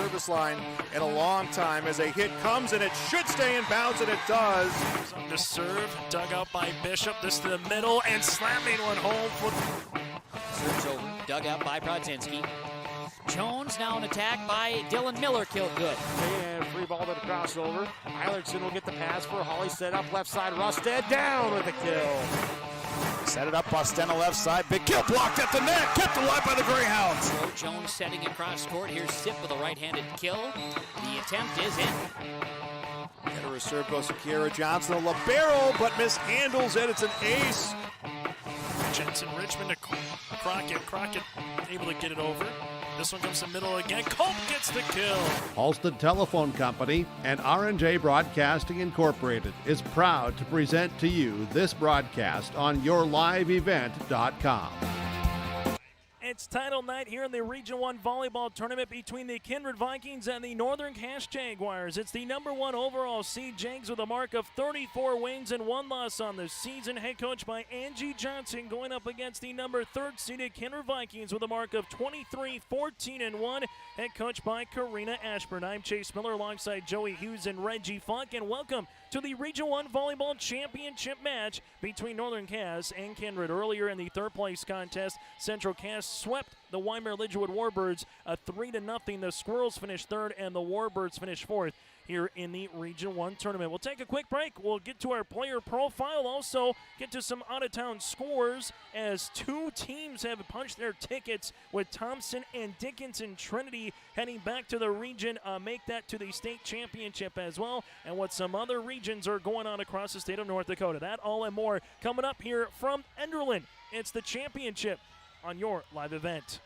service line in a long time as a hit comes, and it should stay in bounds, and it does. The serve, dug out by Bishop. This to the middle, and slamming one home. Serves over, dug out by Brodzinski. Jones now an attack by Dylan Miller, killed good. And free ball to the crossover. Eilertson will get the pass for Hawley, set up left side. Rusted down with the kill. Set it up, Bostena left side. Big kill blocked at the net, kept alive by the Greyhounds. So Jones setting across court. Here's Sip with a right-handed kill. The attempt is in. Get a serve goes to Kiera Johnson, a libero, but mishandles it. It's an ace. Jensen Richmond to Crockett. Crockett able to get it over. This one comes to the middle again. Cope gets the kill. Halsted Telephone Company and R&J Broadcasting Incorporated is proud to present to you this broadcast on yourliveevent.com. It's title night here in the Region 1 volleyball tournament between the Kindred Vikings and the Northern Cache Jaguars. It's the #1 overall seed Jags with a mark of 34 wins and 1 loss on the season. Head coach by Angie Johnson going up against the #3 seeded Kindred Vikings with a mark of 23, 14, and 1. Head coach by Karina Ashburn. I'm Chase Miller alongside Joey Hughes and Reggie Funk, and welcome to the Region 1 volleyball championship match between Northern Cache and Kindred. Earlier in the third place contest, Central Cache swept the Weimar Lidgerwood Warbirds 3-0. The Squirrels finished third and the Warbirds finished fourth here in the Region 1 tournament. We'll take a quick break. We'll get to our player profile, also get to some out-of-town scores as two teams have punched their tickets with Thompson and Dickinson Trinity heading back to the region, make that to the state championship as well, and what some other regions are going on across the state of North Dakota. That all and more coming up here from Enderlin. It's the championship on your live event.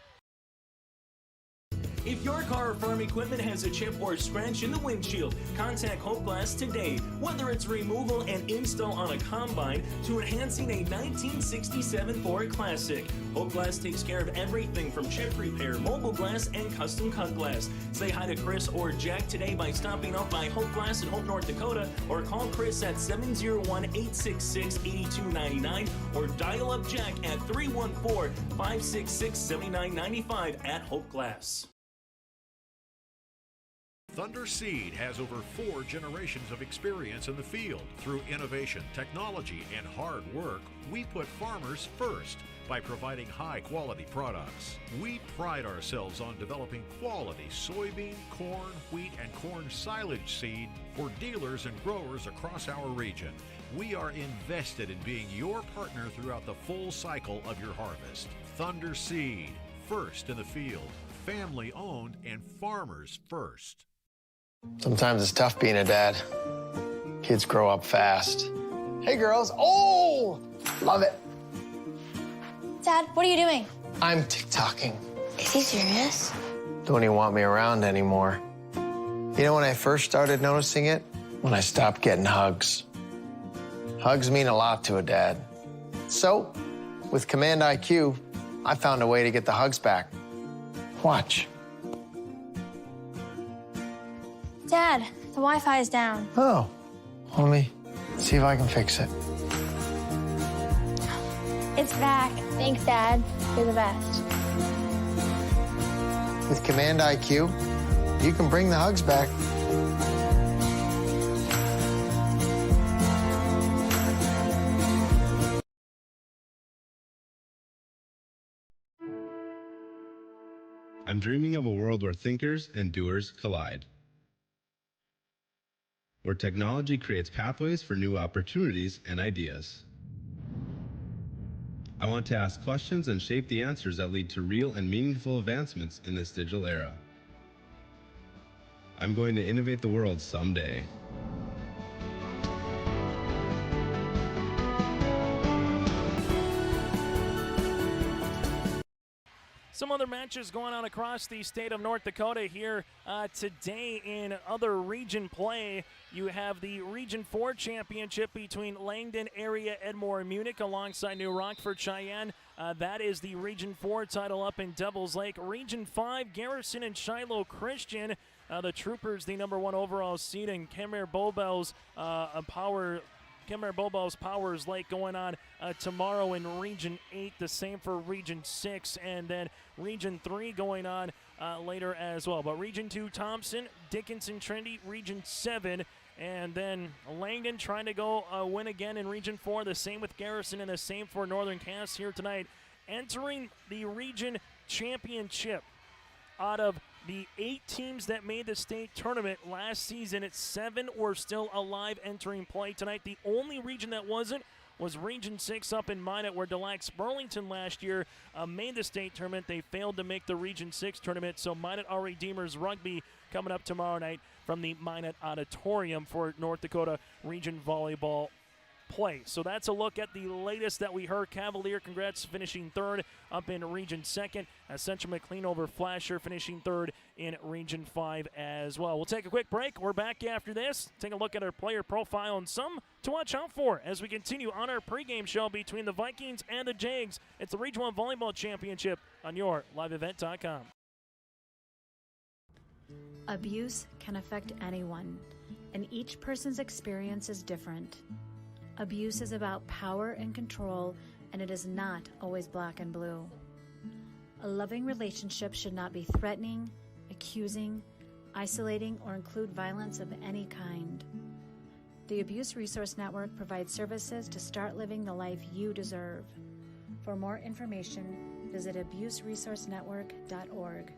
If your car or farm equipment has a chip or scratch in the windshield, contact Hope Glass today. Whether it's removal and install on a combine to enhancing a 1967 Ford Classic, Hope Glass takes care of everything from chip repair, mobile glass, and custom cut glass. Say hi to Chris or Jack today by stopping up by Hope Glass in Hope, North Dakota, or call Chris at 701-866-8299, or dial up Jack at 314-566-7995 at Hope Glass. Thunder Seed has over 4 generations of experience in the field. Through innovation, technology, and hard work, we put farmers first by providing high-quality products. We pride ourselves on developing quality soybean, corn, wheat, and corn silage seed for dealers and growers across our region. We are invested in being your partner throughout the full cycle of your harvest. Thunder Seed, first in the field, family-owned, and farmers first. Sometimes it's tough being a dad. Kids grow up fast. Hey, girls. Oh, love it. Dad, what are you doing? I'm TikToking. Is he serious? Don't even want me around anymore. You know when I first started noticing it? When I stopped getting hugs. Hugs mean a lot to a dad. So, with Command IQ, I found a way to get the hugs back. Watch. Dad, the Wi-Fi is down. Oh, let me see if I can fix it. It's back. Thanks, Dad. You're the best. With Command IQ, you can bring the hugs back. I'm dreaming of a world where thinkers and doers collide, where technology creates pathways for new opportunities and ideas. I want to ask questions and shape the answers that lead to real and meaningful advancements in this digital era. I'm going to innovate the world someday. Some other matches going on across the state of North Dakota here today in other region play. You have the Region 4 championship between Langdon area, Edmore, and Munich alongside New Rockford, Cheyenne. That is the Region 4 title up in Devils Lake. Region 5, Garrison and Shiloh Christian. The Troopers, the #1 overall seed, and Khmer Bobels, a power Kenmare Bobo's Powers Lake going on tomorrow in Region 8. The same for Region 6, and then Region 3 going on later as well. But Region 2, Thompson, Dickinson, Trinity, Region 7, and then Langdon trying to go win again in Region 4. The same with Garrison, and the same for Northern Cass here tonight. Entering the region championship, out of the 8 teams that made the state tournament last season, 7 were still alive entering play tonight. The only region that wasn't was Region 6 up in Minot, where Delax Burlington last year made the state tournament. They failed to make the Region 6 tournament, so Minot our Redeemers Rugby coming up tomorrow night from the Minot Auditorium for North Dakota Region Volleyball play. So that's a look at the latest that we heard. Cavalier, congrats, finishing 3rd up in Region 2nd. Central McLean over Flasher, finishing 3rd in Region 5 as well. We'll take a quick break. We're back after this. Take a look at our player profile and some to watch out for as we continue on our pregame show between the Vikings and the Jags. It's the Region 1 Volleyball Championship on your liveevent.com. Abuse can affect anyone, and each person's experience is different. Abuse is about power and control, and it is not always black and blue. A loving relationship should not be threatening, accusing, isolating, or include violence of any kind. The Abuse Resource Network provides services to start living the life you deserve. For more information, visit abuseresourcenetwork.org.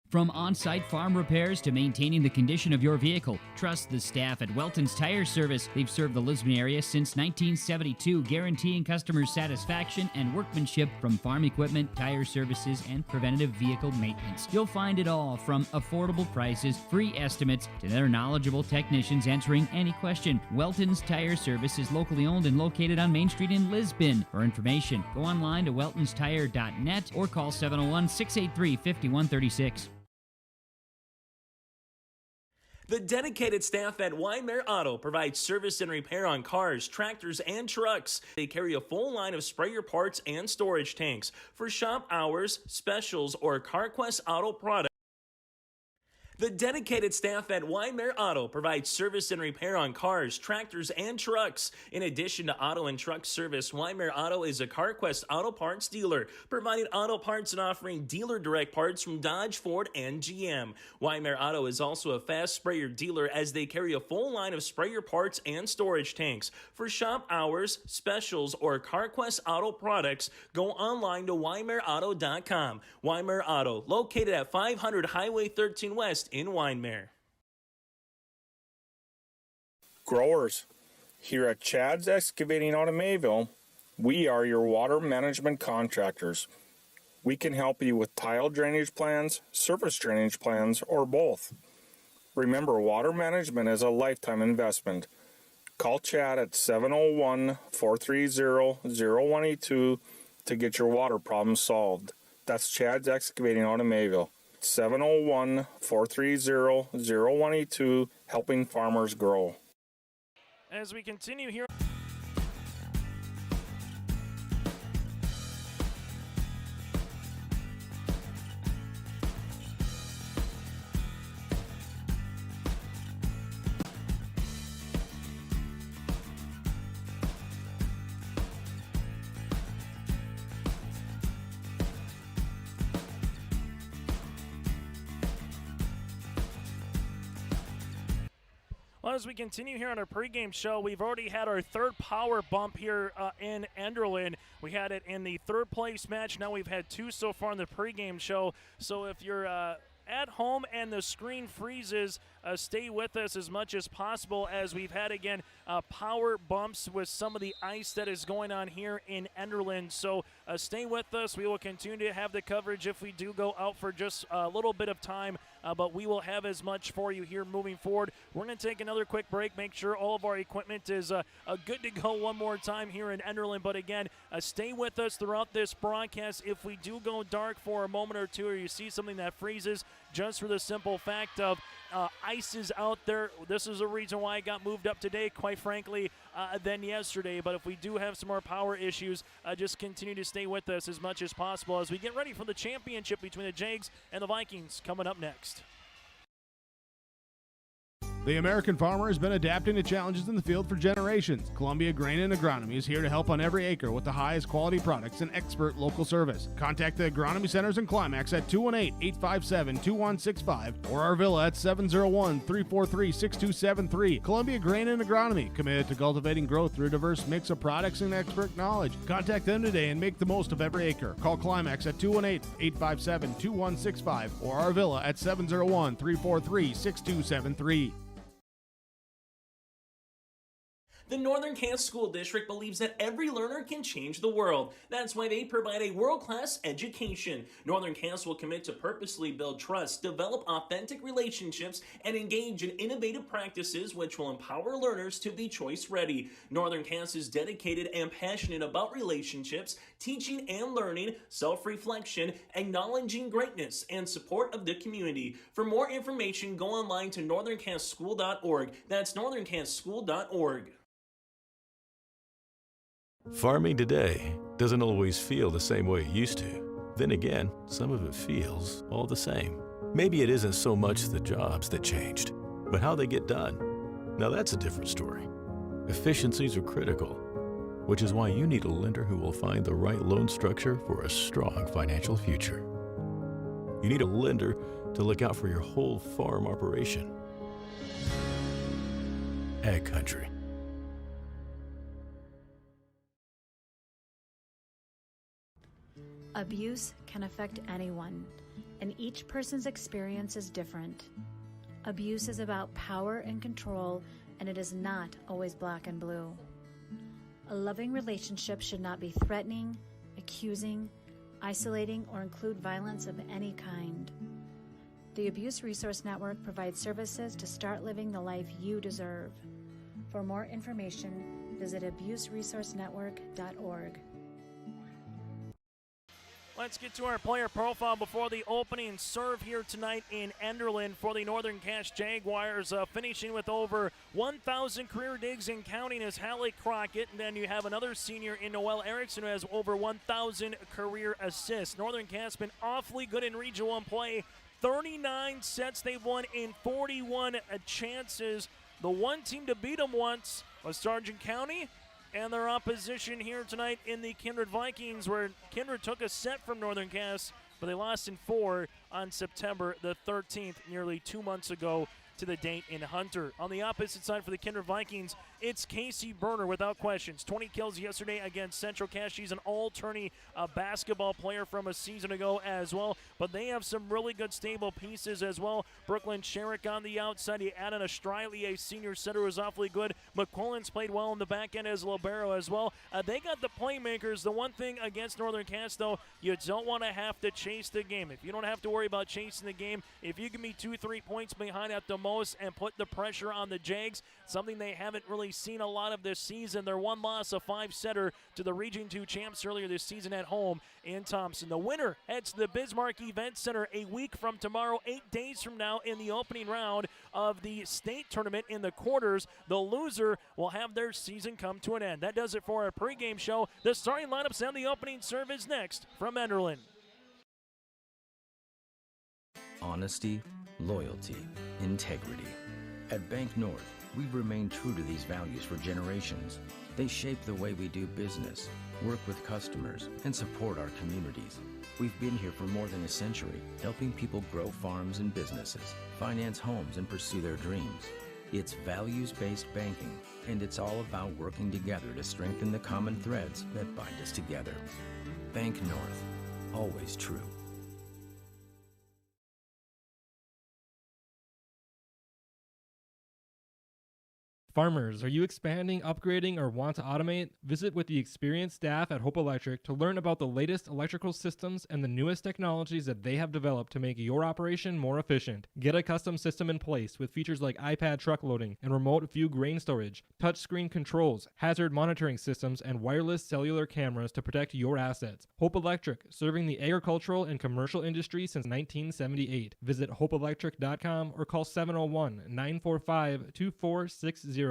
From on-site farm repairs to maintaining the condition of your vehicle, trust the staff at Welton's Tire Service. They've served the Lisbon area since 1972, guaranteeing customer satisfaction and workmanship from farm equipment, tire services, and preventative vehicle maintenance. You'll find it all from affordable prices, free estimates, to their knowledgeable technicians answering any question. Welton's Tire Service is locally owned and located on Main Street in Lisbon. For information, go online to weltonstire.net or call 701-683-5136. The dedicated staff at Weimar Auto provides service and repair on cars, tractors, and trucks. They carry a full line of sprayer parts and storage tanks. For shop hours, specials, or CarQuest Auto products, the dedicated staff at Weimar Auto provides service and repair on cars, tractors, and trucks. In addition to auto and truck service, Weimar Auto is a CarQuest Auto Parts dealer, providing auto parts and offering dealer direct parts from Dodge, Ford, and GM. Weimar Auto is also a fast sprayer dealer as they carry a full line of sprayer parts and storage tanks. For shop hours, specials, or CarQuest Auto products, go online to WeimarAuto.com. Weimar Auto, located at 500 Highway 13 West in Weimar. Growers, here at Chad's Excavating out of Mayville, we are your water management contractors. We can help you with tile drainage plans, surface drainage plans, or both. Remember, water management is a lifetime investment. Call Chad at 701-430-0182 to get your water problems solved. That's Chad's Excavating out of Mayville. 701-430-0182, helping farmers grow. As we continue here. Well, as we continue here on our pregame show, we've already had our 3rd power bump here in Enderlin. We had it in the 3rd place match. Now we've had 2 so far in the pregame show. So if you're at home and the screen freezes, stay with us as much as possible, as we've had, again, power bumps with some of the ice that is going on here in Enderlin. So stay with us. We will continue to have the coverage if we do go out for just a little bit of time, but we will have as much for you here moving forward. We're going to take another quick break, make sure all of our equipment is good to go one more time here in Enderlin. But again, stay with us throughout this broadcast. If we do go dark for a moment or two, or you see something that freezes, just for the simple fact of ice is out there. This is a reason why it got moved up today, quite frankly, than yesterday. But if we do have some more power issues, just continue to stay with us as much as possible as we get ready for the championship between the Jags and the Vikings coming up next. The American farmer has been adapting to challenges in the field for generations. Columbia Grain and Agronomy is here to help on every acre with the highest quality products and expert local service. Contact the Agronomy Centers in Climax at 218-857-2165 or our Villa at 701-343-6273. Columbia Grain and Agronomy, committed to cultivating growth through a diverse mix of products and expert knowledge. Contact them today and make the most of every acre. Call Climax at 218-857-2165 or our Villa at 701-343-6273. The Northern Kansas School District believes that every learner can change the world. That's why they provide a world-class education. Northern Kansas will commit to purposely build trust, develop authentic relationships, and engage in innovative practices which will empower learners to be choice-ready. Northern Kansas is dedicated and passionate about relationships, teaching and learning, self-reflection, acknowledging greatness, and support of the community. For more information, go online to northernkansasschool.org. That's northernkansasschool.org. Farming today doesn't always feel the same way it used to. Then again, some of it feels all the same. Maybe it isn't so much the jobs that changed, but how they get done. Now that's a different story. Efficiencies are critical, which is why you need a lender who will find the right loan structure for a strong financial future. You need a lender to look out for your whole farm operation. Ag Country. Abuse can affect anyone, and each person's experience is different. Abuse is about power and control, and it is not always black and blue. A loving relationship should not be threatening, accusing, isolating, or include violence of any kind. The Abuse Resource Network provides services to start living the life you deserve. For more information, visit abuseresourcenetwork.org. Let's get to our player profile before the opening serve here tonight in Enderlin for the Northern Cache Jaguars. Finishing with over 1,000 career digs and counting is Hallie Crockett. And then you have another senior in Noelle Erickson who has over 1,000 career assists. Northern Cache been awfully good in Region 1 play. 39 sets they've won in 41 chances. The one team to beat them once was Sargent County. And their opposition here tonight in the Kindred Vikings, where Kindred took a set from Northern Cass, but they lost in 4 on September the 13th, nearly 2 months ago to the date in Hunter. On the opposite side for the Kindred Vikings, it's Casey Berner without questions. 20 kills yesterday against Central Cache. She's an all-tourney basketball player from a season ago as well, but they have some really good stable pieces as well. Brooklyn Sherrick on the outside. You add in a Striley, a senior setter who is awfully good. McQuillan's played well in the back end as libero as well. They got the playmakers. The one thing against Northern Cass, though, you don't want to have to chase the game. If you don't have to worry about chasing the game, if you can be 2-3 points behind at the most and put the pressure on the Jags, something they haven't really seen a lot of this season. Their one loss, a 5-setter to the Region 2 champs earlier this season at home in Thompson. The winner heads to the Bismarck Event Center a week from tomorrow, 8 days from now, in the opening round of the state tournament in the quarters. The loser will have their season come to an end. That does it for our pregame show. The starting lineups and the opening serve is next from Enderlin. Honesty, loyalty, integrity. At Bank North, we've remained true to these values for generations. They shape the way we do business, work with customers, and support our communities. We've been here for more than a century, helping people grow farms and businesses, finance homes, and pursue their dreams. It's values-based banking, and it's all about working together to strengthen the common threads that bind us together. Bank North, always true. Farmers, are you expanding, upgrading, or want to automate? Visit with the experienced staff at Hope Electric to learn about the latest electrical systems and the newest technologies that they have developed to make your operation more efficient. Get a custom system in place with features like iPad truck loading and remote view grain storage, touchscreen controls, hazard monitoring systems, and wireless cellular cameras to protect your assets. Hope Electric, serving the agricultural and commercial industry since 1978. Visit hopeelectric.com or call 701-945-2460.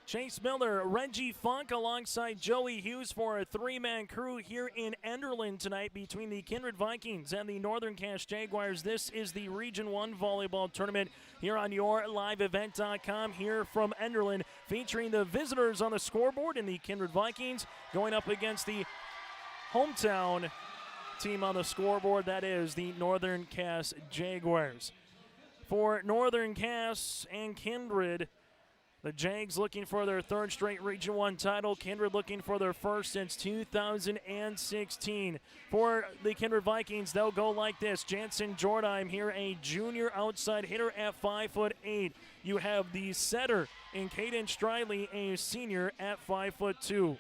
Chase Miller, Reggie Funk alongside Joey Hughes for a three-man crew here in Enderlin tonight between the Kindred Vikings and the Northern Cache Jaguars. This is the Region 1 volleyball tournament here on your liveevent.com here from Enderlin, featuring the visitors on the scoreboard in the Kindred Vikings going up against the hometown team on the scoreboard, that is the Northern Cache Jaguars. For Northern Cache and Kindred, the Jags looking for their third straight Region 1 title. Kindred looking for their first since 2016. For the Kindred Vikings, they'll go like this. Jansen Jordheim here, a junior outside hitter at 5'8". You have the setter in Caden Striley, a senior at 5'2".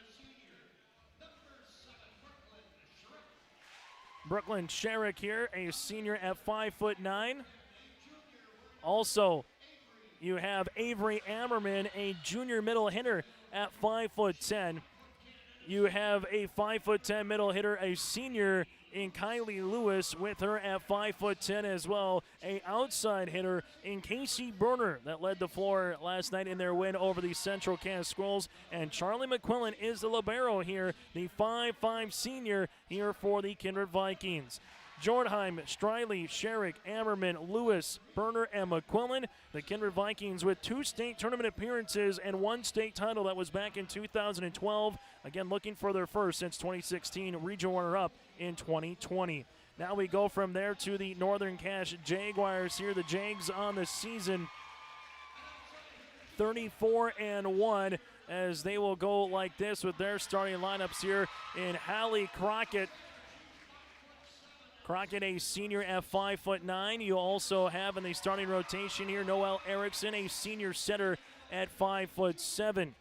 Brooklyn Sherrick here, a senior at 5'9". Also, you have Avery Ammerman, a junior middle hitter at 5'10". You have a 5'10" middle hitter, a senior in Kylie Lewis with her at 5'10" as well. A outside hitter in Casey Berner that led the floor last night in their win over the Central Cache Squirrels. And Charlie McQuillan is the libero here, the 5'5" senior here for the Kindred Vikings. Jordheim, Striley, Sherrick, Ammerman, Lewis, Berner, and McQuillan. The Kindred Vikings with 2 state tournament appearances and 1 state title that was back in 2012. Again, looking for their first since 2016, regional runner-up in 2020. Now we go from there to the Northern Cache Jaguars here. The Jags on the season 34-1 as they will go like this with their starting lineups here in Hallie Crockett. Crockett, a senior at 5'9". You also have in the starting rotation here Noel Erickson, a senior setter at 5'7".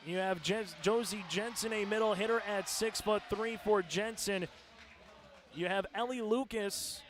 You have Josie Jensen, a middle hitter at 6'3" for Jensen. You have Ellie Lucas,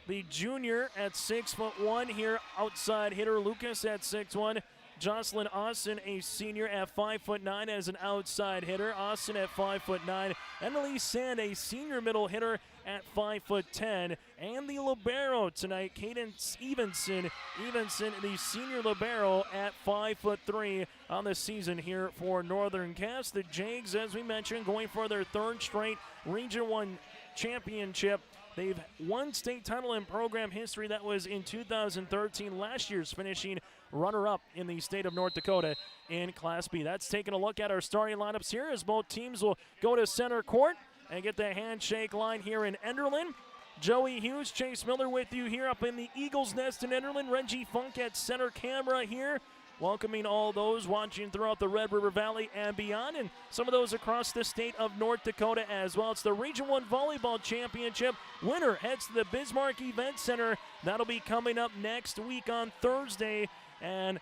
the junior at 6'1" here, outside hitter Lucas at 6'1". Jocelyn Austin, a senior at 5'9" as an outside hitter. Austin at 5'9". Emily Sand, a senior middle hitter at 5'10". And the libero tonight, Cadence Evenson. Evenson, the senior libero at 5'3" on the season here for Northern Cache. The Jags, as we mentioned, going for their third straight Region 1 championship. They've won state title in program history. That was in 2013, last year's finishing runner-up in the state of North Dakota in Class B. That's taking a look at our starting lineups here as both teams will go to center court and get the handshake line here in Enderlin. Joey Hughes, Chase Miller with you here up in the Eagles Nest in Enderlin. Reggie Funk at center camera here, welcoming all those watching throughout the Red River Valley and beyond, and some of those across the state of North Dakota as well. It's the Region 1 Volleyball Championship. Winner heads to the Bismarck Event Center. That'll be coming up next week on Thursday, and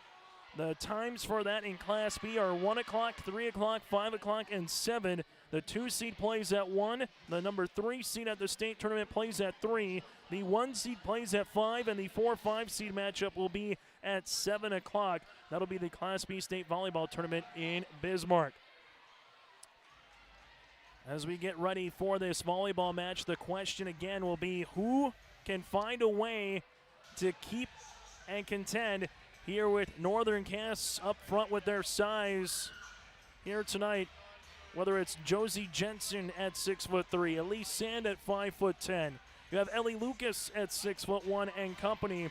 the times for that in Class B are 1 o'clock, 3 o'clock, 5 o'clock, and 7. The 2 seed plays at 1. The number 3 seed at the state tournament plays at 3. The 1 seed plays at 5, and the 4-5 seed matchup will be at 7 o'clock. That'll be the Class B state volleyball tournament in Bismarck. As we get ready for this volleyball match, the question again will be who can find a way to keep and contend here with Northern Cache up front with their size here tonight. Whether it's Josie Jensen at 6'3", Elise Sand at 5'10". You have Ellie Lucas at 6'1" and company.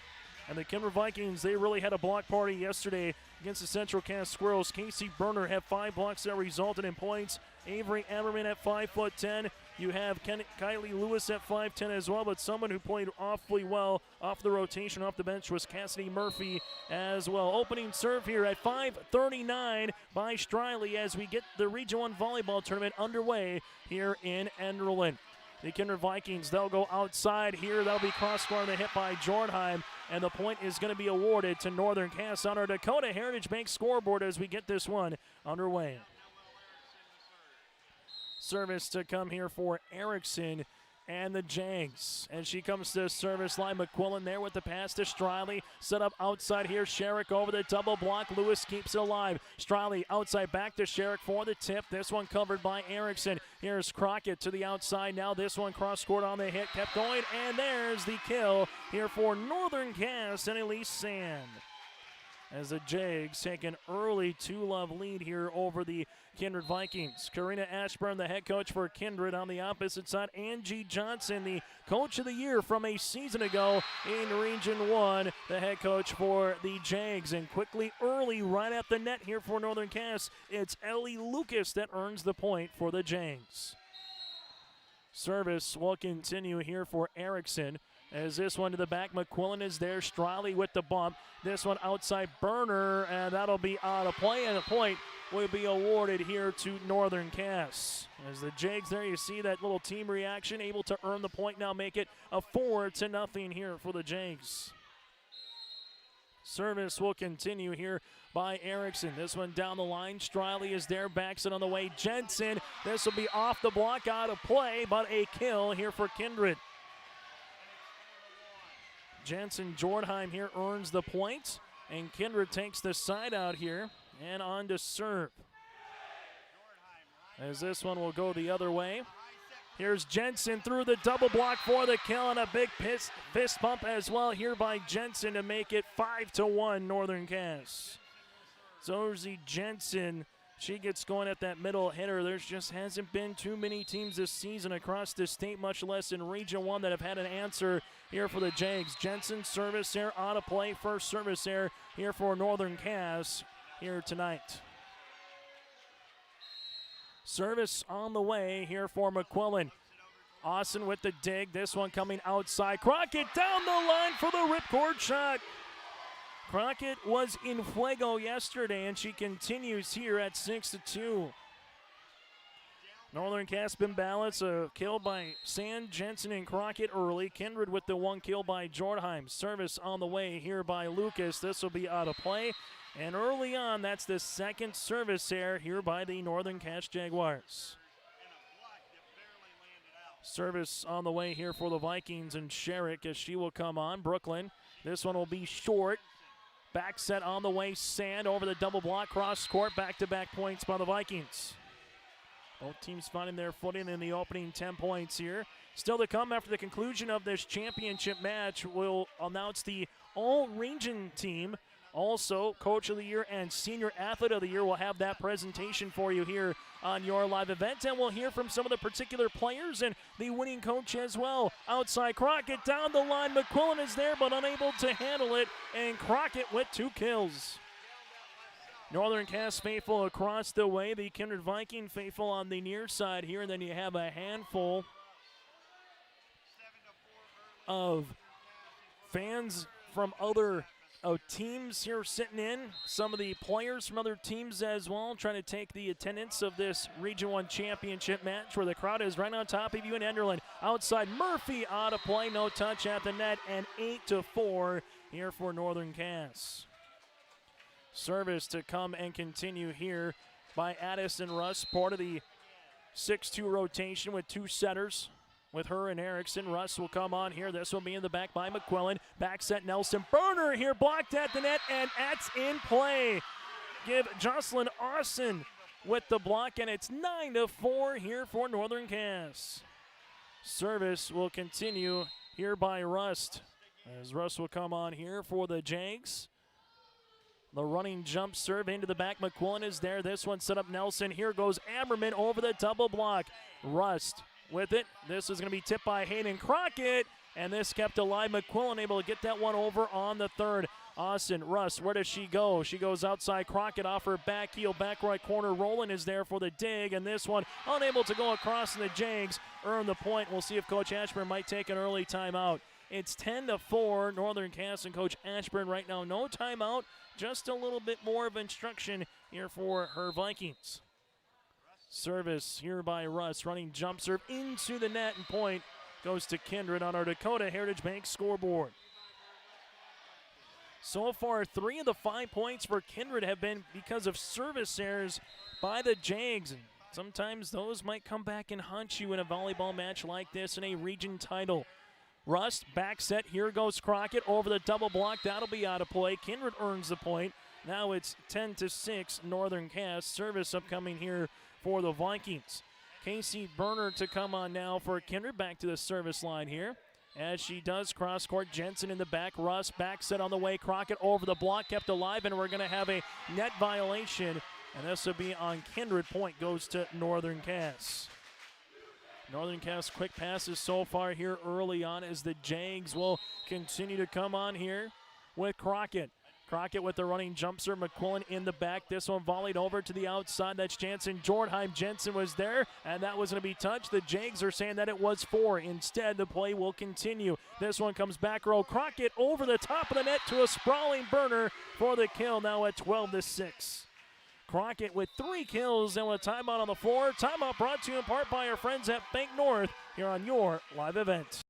And the Kindred Vikings, they really had a block party yesterday against the Central Cache Squirrels. Casey Berner had 5 blocks that resulted in points. Avery Ammerman at 5'10". You have Kylie Lewis at 5'10" as well, but someone who played awfully well off the rotation, off the bench, was Cassidy Murphy as well. Opening serve here at 5:39 by Striley as we get the Region 1 volleyball tournament underway here in Enderlin. The Kindred Vikings, they'll go outside here. That'll be cross-scored and hit by Jordheim, and the point is going to be awarded to Northern Cache on our Dakota Heritage Bank scoreboard as we get this one underway. Service to come here for Erickson and the Jags. And she comes to service line. McQuillan there with the pass to Striley. Set up outside here. Sherrick over the double block. Lewis keeps it alive. Striley outside back to Sherrick for the tip. This one covered by Erickson. Here's Crockett to the outside. Now this one cross-scored on the hit. Kept going, and there's the kill here for Northern Cache and Elise Sand. as the Jags take an early 2-love lead here over the Kindred Vikings. Karina Ashburn, the head coach for Kindred. On the opposite side, Angie Johnson, the coach of the year from a season ago in Region 1, the head coach for the Jags. And quickly early right at the net here for Northern Cass, it's Ellie Lucas that earns the point for the Jags. Service will continue here for Erickson. As this one to the back, McQuillan is there. Striley with the bump. This one outside Burner, and that'll be out of play, and a point will be awarded here to Northern Cass. As the Jags there, you see that little team reaction, able to earn the point now, make it a 4-0 here for the Jags. Service will continue here by Erickson. This one down the line. Striley is there, backs it on the way. Jensen, this will be off the block, out of play, but a kill here for Kindred. Jensen Jordheim here earns the point, and Kindred takes the side out here and on to serve. As this one will go the other way. Here's Jensen through the double block for the kill, and a big fist bump as well here by Jensen to make it 5-1 Northern Cass. Zorzy Jensen, she gets going at that middle hitter. There just hasn't been too many teams this season across the state, much less in Region 1, that have had an answer here for the Jags. Jensen service error out of play. First service error here for Northern Cass here tonight. Service on the way here for McQuillan. Austin with the dig. This one coming outside. Crockett down the line for the ripcord shot. Crockett was in fuego yesterday, and she continues here at 6-2. Northern Cass been balanced. A kill by Sand, Jensen, and Crockett early. Kindred with the one kill by Jordheim. Service on the way here by Lucas. This will be out of play. And early on, that's the second service error here by the Northern Cass Jaguars. Service on the way here for the Vikings, and Sherrick as she will come on. Brooklyn, this one will be short. Back set on the way, Sand over the double block, cross court, back-to-back points by the Vikings. Both teams finding their footing in the opening 10 points here. Still to come after the conclusion of this championship match, we'll announce the all-region team. Also, Coach of the Year and Senior Athlete of the Year will have that presentation for you here on your live event. And we'll hear from some of the particular players and the winning coach as well. Outside Crockett, down the line. McQuillan is there but unable to handle it. And Crockett with 2 kills. Northern Cass faithful across the way. The Kindred Viking faithful on the near side here. And then you have a handful of fans from other teams here sitting in. Some of the players from other teams as well, trying to take the attendance of this Region 1 championship match where the crowd is right on top of you in Enderlin. Outside Murphy out of play, no touch at the net, and 8-4 here for Northern Cass. Service to come and continue here by Addison Russ, part of the 6-2 rotation with 2 setters. With her and Erickson, Russ will come on here. This will be in the back by McQuillan. Back set Nelson. Burner here blocked at the net, and that's in play. Give Jocelyn Austin with the block, and it's 9-4 here for Northern Cass. Service will continue here by Rust. As Russ will come on here for the Jags. The running jump serve into the back. McQuillan is there. This one set up Nelson. Here goes Ammerman over the double block. Rust with it. This is going to be tipped by Hayden Crockett, and this kept alive. McQuillan able to get that one over on the third. Austin, Russ, where does she go? She goes outside. Crockett off her back heel, back right corner. Rowland is there for the dig, and this one unable to go across, and the Jags earn the point. We'll see if Coach Ashburn might take an early timeout. It's 10-4 Northern Cass, and Coach Ashburn right now no timeout, just a little bit more of instruction here for her Vikings. Service here by Russ, running jump serve into the net, and point goes to Kindred on our Dakota Heritage Bank scoreboard. So far, 3 of the 5 points for Kindred have been because of service errors by the Jags. And sometimes those might come back and haunt you in a volleyball match like this in a region title. Rust, back set, here goes Crockett over the double block. That'll be out of play. Kindred earns the point. Now it's 10-6 Northern Cass. Service upcoming here for the Vikings. Casey Burner to come on now for Kindred. Back to the service line here. As she does cross court, Jensen in the back, Russ back set on the way, Crockett over the block, kept alive, and we're going to have a net violation, and this will be on Kindred. Point goes to Northern Cass. Northern Cass quick passes so far here early on as the Jags will continue to come on here with Crockett. Crockett with the running jump serve, McQuillan in the back. This one volleyed over to the outside. That's Jansen. Jortheim Jensen was there, and that was going to be touched. The Jags are saying that it was 4. Instead, the play will continue. This one comes back row. Crockett over the top of the net to a sprawling burner for the kill, now at 12-6. Crockett with 3 kills and with a timeout on the floor. Timeout brought to you in part by our friends at Bank North here on your live event.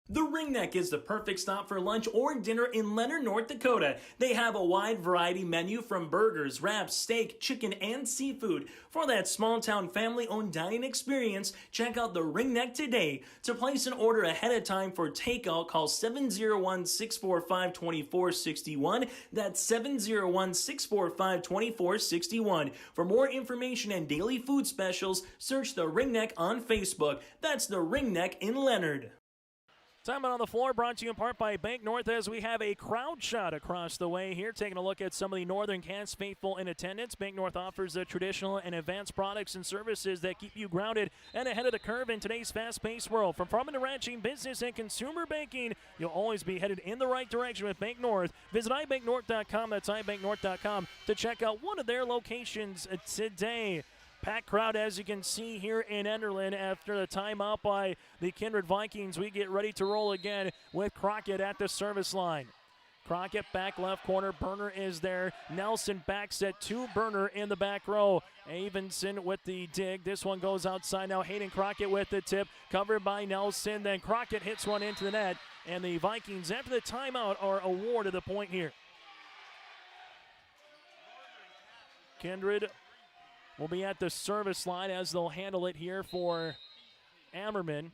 The Ringneck is the perfect stop for lunch or dinner in Leonard, North Dakota. They have a wide variety menu from burgers, wraps, steak, chicken, and seafood. For that small-town family-owned dining experience, check out the Ringneck today. To place an order ahead of time for takeout, call 701-645-2461. That's 701-645-2461. For more information and daily food specials, search the Ringneck on Facebook. That's the Ringneck in Leonard. Timeout on the floor brought to you in part by Bank North as we have a crowd shot across the way here. Taking a look at some of the Northern Cass faithful in attendance. Bank North offers the traditional and advanced products and services that keep you grounded and ahead of the curve in today's fast-paced world. From farming to ranching, business, and consumer banking, you'll always be headed in the right direction with Bank North. Visit ibanknorth.com, that's ibanknorth.com, to check out one of their locations today. Packed crowd, as you can see here in Enderlin, after the timeout by the Kindred Vikings. We get ready to roll again with Crockett at the service line. Crockett back left corner. Burner is there. Nelson back set to Burner in the back row. Avenson with the dig. This one goes outside now. Hayden Crockett with the tip. Covered by Nelson. Then Crockett hits one into the net. And the Vikings, after the timeout, are awarded the point here. Kindred will be at the service line as they'll handle it here for Ammerman.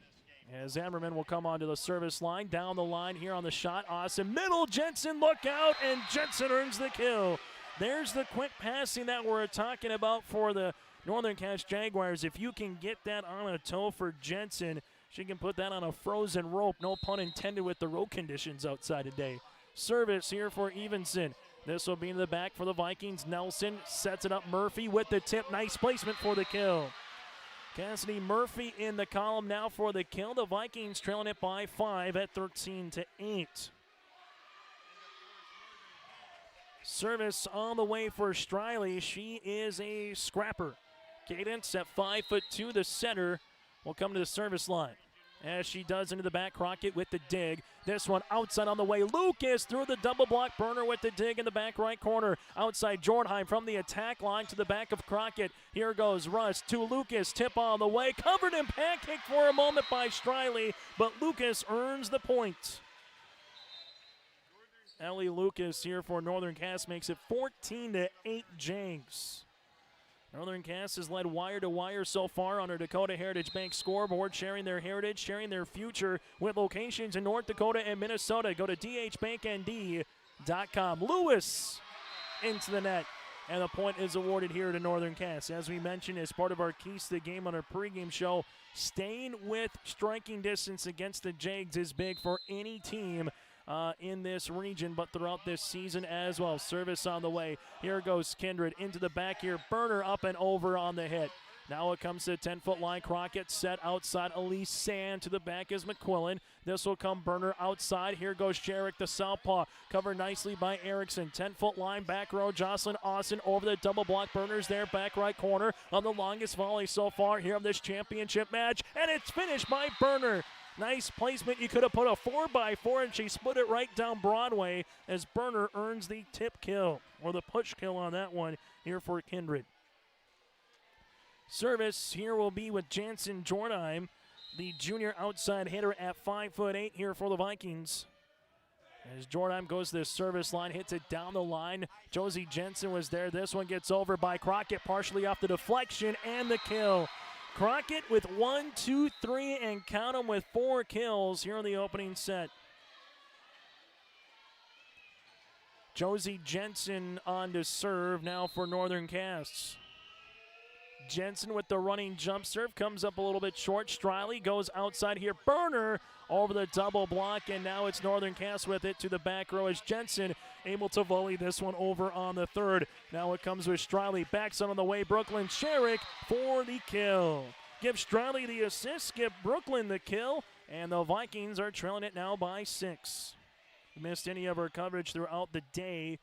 As Ammerman will come onto the service line. Down the line here on the shot. Awesome. Middle, Jensen, look out, and Jensen earns the kill. There's the quick passing that we're talking about for the Northern Cass Jaguars. If you can get that on a toe for Jensen, she can put that on a frozen rope. No pun intended with the road conditions outside today. Service here for Evenson. This will be in the back for the Vikings. Nelson sets it up. Murphy with the tip. Nice placement for the kill. Cassidy Murphy in the column now for the kill. The Vikings trailing it by 5 at 13-8. Service on the way for Striley. She is a scrapper. Cadence at 5'2", the center, will come to the service line. As she does into the back, Crockett with the dig. This one outside on the way. Lucas through the double block. Burner with the dig in the back right corner. Outside Jortheim from the attack line to the back of Crockett. Here goes Russ to Lucas. Tip on the way. Covered and pancaked for a moment by Striley, but Lucas earns the point. Ellie Lucas here for Northern Cass makes it 14-8 Jags. Northern Cass has led wire to wire so far on our Dakota Heritage Bank scoreboard, sharing their heritage, sharing their future with locations in North Dakota and Minnesota. Go to dhbanknd.com. Lewis into the net, and the point is awarded here to Northern Cass. As we mentioned, as part of our keys to the game on our pregame show, staying with striking distance against the Jags is big for any team in this region, but throughout this season as well. Service on the way. Here goes Kindred into the back here. Burner up and over on the hit. Now it comes to the 10-foot line. Crockett set outside. Elise Sand to the back is McQuillan. This will come Burner outside. Here goes Sherrick, the southpaw. Covered nicely by Erickson. 10-foot line, back row. Jocelyn Austin over the double block. Burner's there, back right corner on the longest volley so far here of this championship match. And it's finished by Burner. Nice placement. You could have put a 4x4, and she split it right down Broadway as Burner earns the tip kill, or the push kill on that one here for Kindred. Service here will be with Jansen Jortheim, the junior outside hitter at 5'8" here for the Vikings. As Jortheim goes to the service line, hits it down the line. Josie Jensen was there. This one gets over by Crockett, partially off the deflection, and the kill. Crockett with 1, 2, 3, and count them with 4 kills here in the opening set. Josie Jensen on to serve now for Northern Cass. Jensen with the running jump serve comes up a little bit short. Striley goes outside here. Burner over the double block, and now it's Northern Cass with it to the back row as Jensen able to volley this one over on the third. Now it comes with Striley. Backs on the way. Brooklyn Sherrick for the kill. Give Striley the assist, give Brooklyn the kill, and the Vikings are trailing it now by 6. Missed any of our coverage throughout the day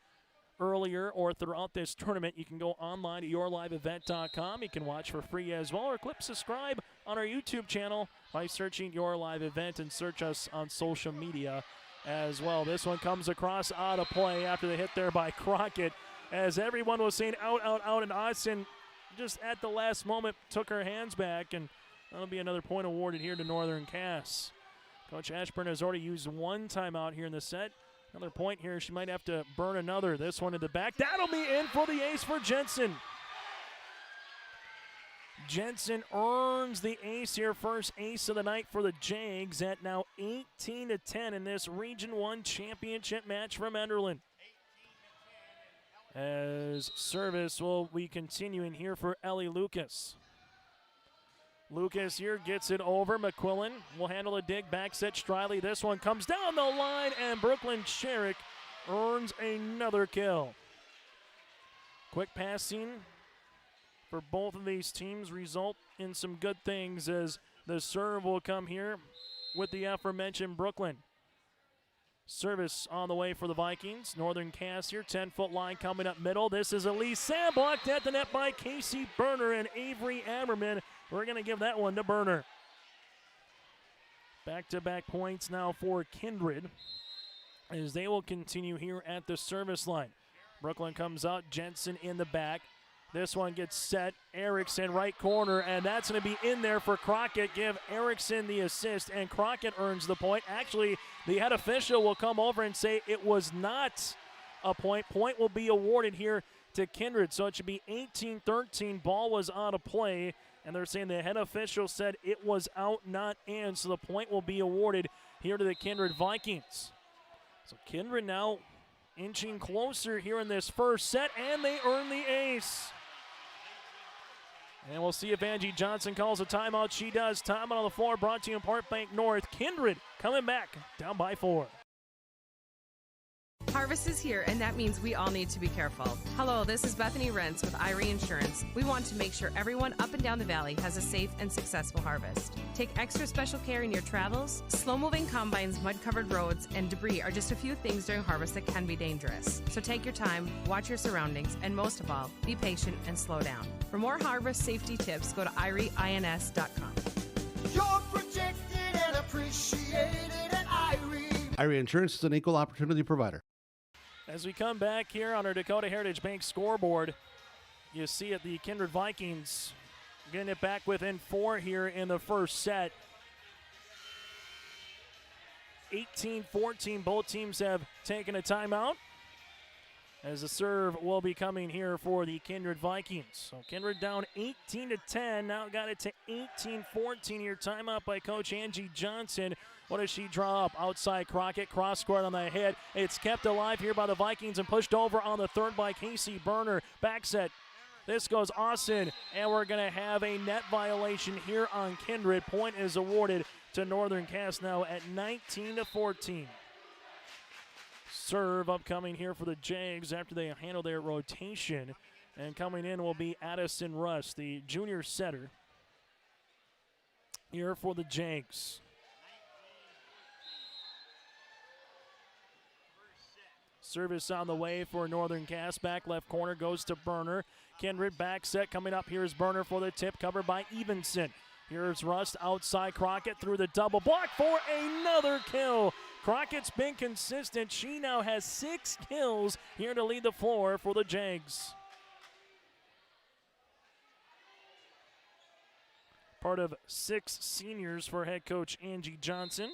earlier or throughout this tournament, you can go online to yourliveevent.com. You can watch for free as well, or click subscribe on our YouTube channel by searching Your Live Event and search us on social media as well. This one comes across out of play after the hit there by Crockett, as everyone was saying out, out, out, and Austin just at the last moment took her hands back, and that'll be another point awarded here to Northern Cass. Coach Ashburn has already used one timeout here in the set. Another point here. She might have to burn another. This one in the back. That'll be in for the ace for Jensen. Jensen earns the ace here. First ace of the night for the Jags at now 18-10 in this Region 1 championship match from Enderlin. As service will be continuing here for Ellie Lucas. Lucas here gets it over. McQuillan will handle a dig. Back set Striley. This one comes down the line, and Brooklyn Sherrick earns another kill. Quick passing for both of these teams result in some good things, as the serve will come here with the aforementioned Brooklyn. Service on the way for the Vikings. Northern Cass here, 10-foot line coming up middle. This is Elise Sam, blocked at the net by Casey Berner and Avery Ammerman. We're going to give that one to Berner. Back-to-back points now for Kindred, as they will continue here at the service line. Brooklyn comes out, Jensen in the back. This one gets set, Erickson right corner, and that's going to be in there for Crockett. Give Erickson the assist, and Crockett earns the point. Actually, the head official will come over and say it was not a point. Point will be awarded here to Kindred, so it should be 18-13. Ball was out of play, and they're saying the head official said it was out, not in, so the point will be awarded here to the Kindred Vikings. So Kindred now inching closer here in this first set, and they earn the ace. And we'll see if Angie Johnson calls a timeout. She does. Timeout on the floor, brought to you in Park Bank North. Kindred coming back, down by 4. Harvest is here, and that means we all need to be careful. Hello, this is Bethany Rentz with Irie Insurance. We want to make sure everyone up and down the valley has a safe and successful harvest. Take extra special care in your travels. Slow-moving combines, mud-covered roads, and debris are just a few things during harvest that can be dangerous. So take your time, watch your surroundings, and most of all, be patient and slow down. For more harvest safety tips, go to irieins.com. You're protected and appreciated at Irie. Irie Insurance is an equal opportunity provider. As we come back here on our Dakota Heritage Bank scoreboard, you see it, the Kindred Vikings getting it back within 4 here in the first set. 18-14, both teams have taken a timeout, as the serve will be coming here for the Kindred Vikings. So Kindred down 18-10, now got it to 18-14 here. Timeout by Coach Angie Johnson. What does she draw up? Outside Crockett, cross court on the hit. It's kept alive here by the Vikings and pushed over on the third by Casey Berner. Back set. This goes Austin, and we're going to have a net violation here on Kindred. Point is awarded to Northern Cass now at 19-14. Serve upcoming here for the Jags after they handle their rotation. And coming in will be Addison Russ, the junior setter, here for the Jags. Service on the way for Northern Cass. Back left corner goes to Berner. Kindred back set coming up. Here's Berner for the tip, covered by Evenson. Here's Rust outside Crockett through the double block for another kill. Crockett's been consistent. She now has 6 kills here to lead the floor for the Jags. Part of 6 seniors for head coach Angie Johnson.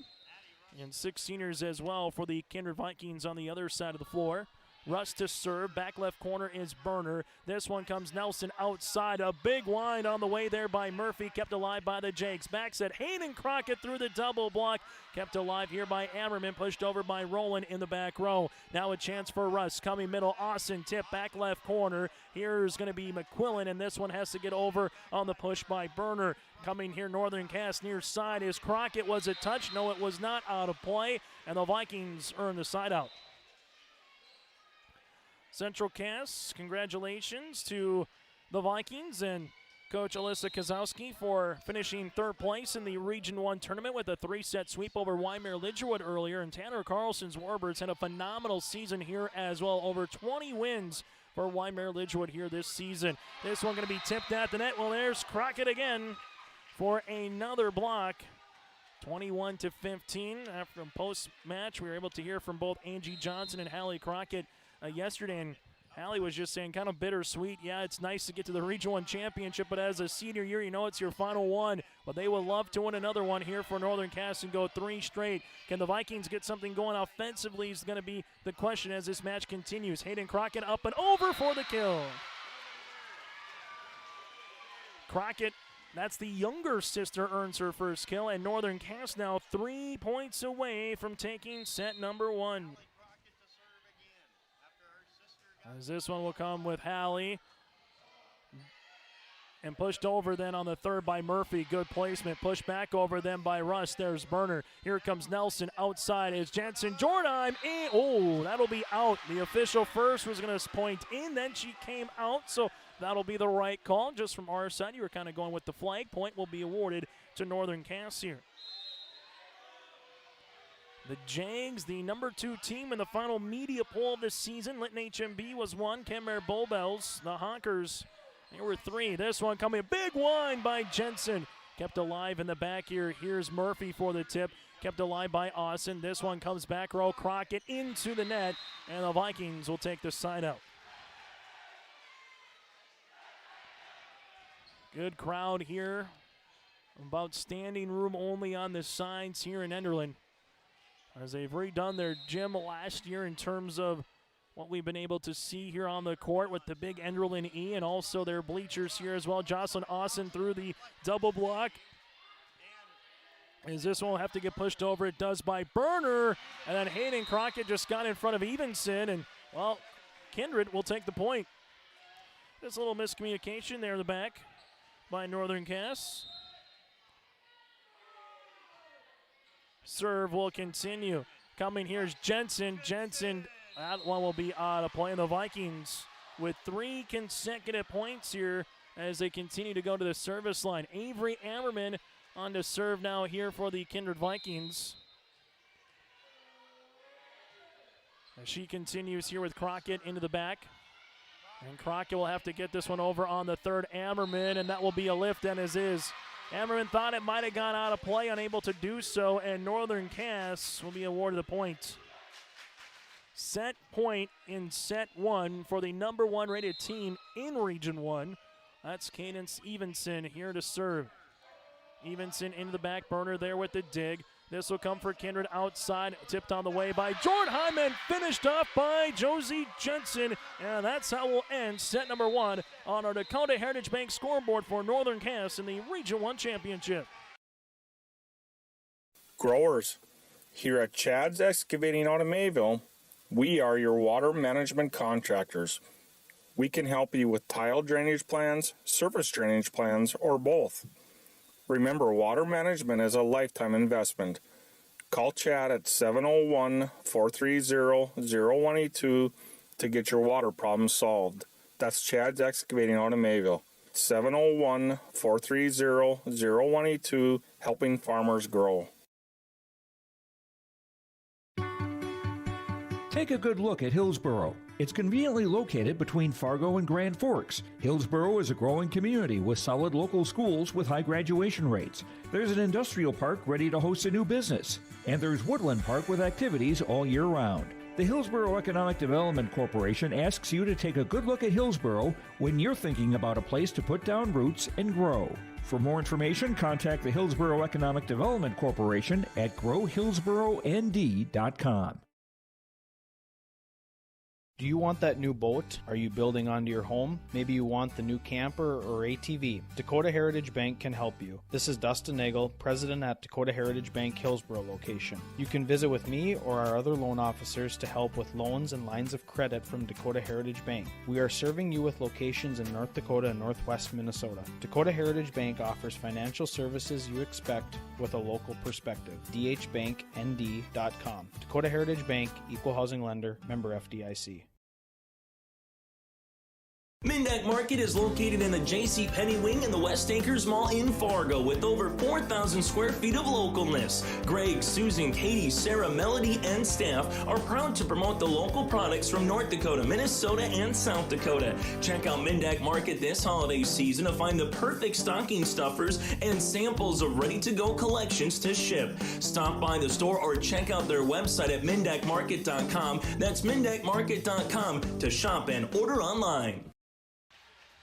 And 6 seniors as well for the Kindred Vikings on the other side of the floor. Russ to serve. Back left corner is Burner. This one comes Nelson outside. A big wind on the way there by Murphy. Kept alive by the Jakes. Back set Hayden Crockett through the double block. Kept alive here by Ammerman. Pushed over by Rowland in the back row. Now a chance for Russ. Coming middle. Austin tip. Back left corner. Here's going to be McQuillan, and this one has to get over on the push by Burner. Coming here, Northern Cass near side is Crockett. Was it touched? No, it was not. Out of play, and the Vikings earn the side out. Central Cass, congratulations to the Vikings and Coach Alyssa Kozowski for finishing third place in the Region 1 tournament with a 3-set sweep over Wyoming-Lidgerwood earlier. And Tanner Carlson's Warbirds had a phenomenal season here as well. Over 20 wins for Wyoming-Lidgerwood here this season. This one going to be tipped at the net. Well, there's Crockett again for another block. 21-15. After a post-match, we were able to hear from both Angie Johnson and Hallie Crockett yesterday, and Hallie was just saying kind of bittersweet. Yeah, it's nice to get to the Region 1 championship, but as a senior year, you know it's your final one. But they would love to win another one here for Northern Cass and go 3 straight. Can the Vikings get something going offensively is going to be the question as this match continues. Hayden Crockett up and over for the kill. Crockett, that's the younger sister, earns her first kill, and Northern Cass now 3 points away from taking set number 1. As this one will come with Hallie. And pushed over then on the third by Murphy. Good placement. Pushed back over then by Russ. There's Burner. Here comes Nelson. Outside is Jensen. Jornheim. Oh, that'll be out. The official first was going to point in. Then she came out. So that'll be the right call. Just from our side, you were kind of going with the flag. Point will be awarded to Northern Cass here. The Jags, the number 2 team in the final media poll of this season. Lytton HMB was 1. Kenmare Bullbells. The Honkers, they were 3. This one coming, a big wind by Jensen. Kept alive in the back here. Here's Murphy for the tip. Kept alive by Austin. This one comes back row. Crockett into the net, and the Vikings will take the side out. Good crowd here. About standing room only on the sides here in Enderlin, as they've redone their gym last year in terms of what we've been able to see here on the court with the big Enderlin E, and also their bleachers here as well. Jocelyn Austin through the double block. As this one will have to get pushed over. It does by Burner, and then Hayden Crockett just got in front of Evenson, and, well, Kindred will take the point. Just a little miscommunication there in the back by Northern Cass. Serve will continue. Coming here is Jensen. Jensen, that one will be out of play. And the Vikings with 3 consecutive points here as they continue to go to the service line. Avery Ammerman on to serve now here for the Kindred Vikings. As she continues here with Crockett into the back. And Crockett will have to get this one over on the third. Ammerman, and that will be a lift, and as is. Ammerman thought it might have gone out of play, unable to do so, and Northern Cass will be awarded the point. Set point in set 1 for the number 1 rated team in Region 1. That's Cadence Evenson here to serve. Evenson into the back burner there with the dig. This will come for Kindred outside, tipped on the way by Jornheim and finished off by Josie Jensen. And that's how we'll end set number 1 on our Dakota Heritage Bank scoreboard for Northern Cass in the Region 1 Championship. Growers, here at Chad's Excavating out of Mayville, we are your water management contractors. We can help you with tile drainage plans, surface drainage plans, or both. Remember, water management is a lifetime investment. Call Chad at 701-430-0182 to get your water problem solved. That's Chad's Excavating out of Mayville. 701-430-0182, helping farmers grow. Take a good look at Hillsboro. It's conveniently located between Fargo and Grand Forks. Hillsboro is a growing community with solid local schools with high graduation rates. There's an industrial park ready to host a new business. And there's Woodland Park with activities all year round. The Hillsboro Economic Development Corporation asks you to take a good look at Hillsboro when you're thinking about a place to put down roots and grow. For more information, contact the Hillsboro Economic Development Corporation at growhillsboroND.com. Do you want that new boat? Are you building onto your home? Maybe you want the new camper or ATV. Dakota Heritage Bank can help you. This is Dustin Nagel, president at Dakota Heritage Bank Hillsborough location. You can visit with me or our other loan officers to help with loans and lines of credit from Dakota Heritage Bank. We are serving you with locations in North Dakota and Northwest Minnesota. Dakota Heritage Bank offers financial services you expect with a local perspective. dhbanknd.com. Dakota Heritage Bank, Equal Housing Lender, member FDIC. Mindak Market is located in the J.C. Penney Wing in the West Acres Mall in Fargo with over 4,000 square feet of localness. Greg, Susan, Katie, Sarah, Melody, and staff are proud to promote the local products from North Dakota, Minnesota, and South Dakota. Check out Mindak Market this holiday season to find the perfect stocking stuffers and samples of ready-to-go collections to ship. Stop by the store or check out their website at mindakmarket.com. That's mindakmarket.com to shop and order online.